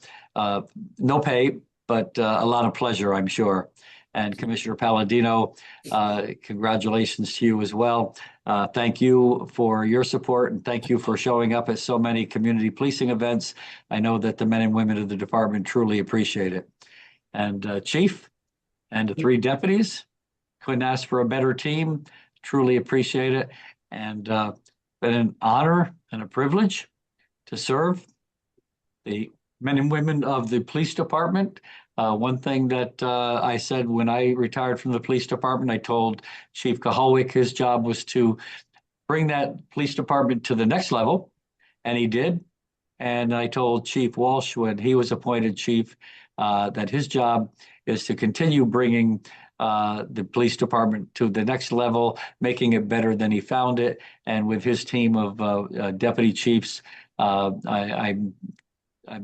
no pay, but a lot of pleasure, I'm sure. And Commissioner Palladino, congratulations to you as well. Thank you for your support, and thank you for showing up at so many community policing events. I know that the men and women of the department truly appreciate it. And Chief and the 3 deputies, couldn't ask for a better team. Truly appreciate it. And been an honor and a privilege to serve the men and women of the police department. One thing that I said when I retired from the police department, I told Chief Kaholwick his job was to bring that police department to the next level, and he did. And I told Chief Walsh when he was appointed chief that his job is to continue bringing the police department to the next level, making it better than he found it. And with his team of deputy chiefs, I'm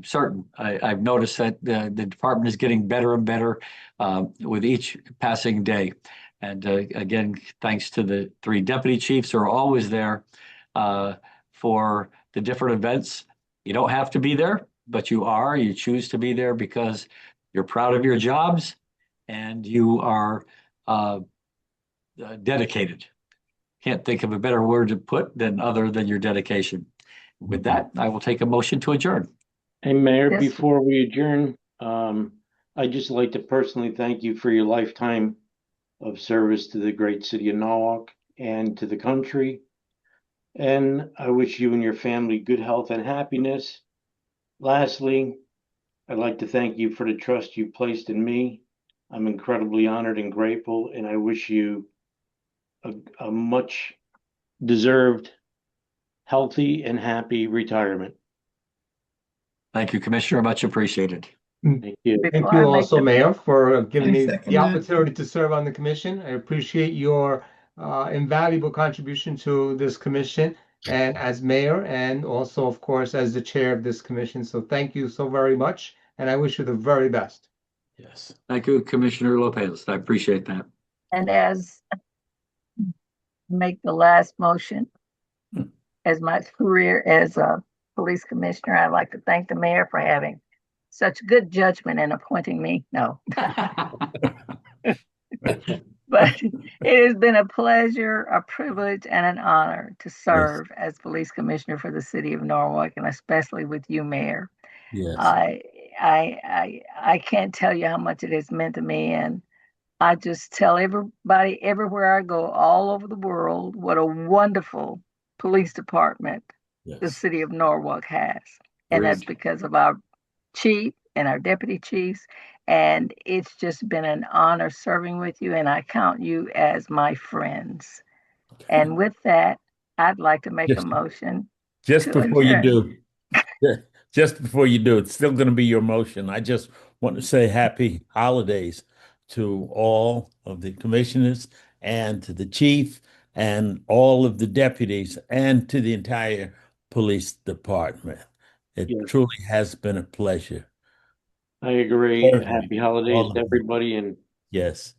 certain I've noticed that the department is getting better and better with each passing day. And again, thanks to the 3 deputy chiefs who are always there for the different events. You don't have to be there, but you choose to be there because you're proud of your jobs and you are dedicated. Can't think of a better word to put other than your dedication. With that, I will take a motion to adjourn. Hey, Mayor, Yes. before we adjourn, I'd just like to personally thank you for your lifetime of service to the great city of Norwalk and to the country. And I wish you and your family good health and happiness. Lastly, I'd like to thank you for the trust you placed in me. I'm incredibly honored and grateful, and I wish you a much deserved, healthy, and happy retirement. Thank you, Commissioner. Much appreciated. Thank you. Thank Before you I make also, the- Mayor, for giving I me second the that. opportunity to serve on the commission. I appreciate your invaluable contribution to this commission and as mayor, and also, of course, as the chair of this commission. So thank you so very much, and I wish you the very best. Yes. Thank you, Commissioner Lopez. I appreciate that. And as make the last motion, as my career as a police commissioner, I'd like to thank the mayor for having such good judgment in appointing me. No. But it has been a pleasure, a privilege, and an honor to serve as police commissioner for the city of Norwalk, and especially with you, Mayor. Yes. I can't tell you how much it has meant to me, and I just tell everybody everywhere I go, all over the world, what a wonderful police department the Yes. city of Norwalk has. And that's Agreed. because of our chief and our deputy chiefs. And it's just been an honor serving with you, and I count you as my friends. And with that, I'd like to make a Just, motion just to before you adjourn. do, just before you do, it's still going to be your motion. I just want to say happy holidays to all of the commissioners and to the chief and all of the deputies and to the entire police department. It Yes. truly has been a pleasure. I agree. Perfect. Happy holidays All to of you. everybody, and Yes.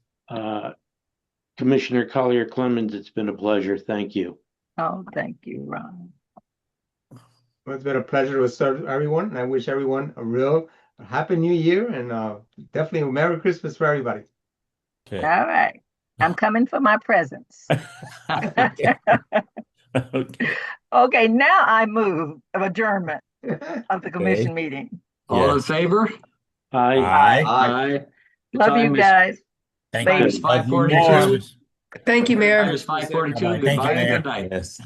Commissioner Collier Clemens, it's been a pleasure. Thank you. Oh, thank you, Ron. Well, it's been a pleasure to serve everyone, and I wish everyone a real happy new year and definitely a Merry Christmas for everybody. Okay. All right. I'm coming for my presents. Okay. Okay. Okay, now I move of adjournment of the Okay. commission meeting. All in Yes. favor? Aye. Aye. Aye. The Love you time is- guys. Thank Thank you. you. It's Love you 5:42. more. Thank you, Time Mayor. is 5:42. Bye-bye. Thank you, Goodbye and Mayor. good night. Yes.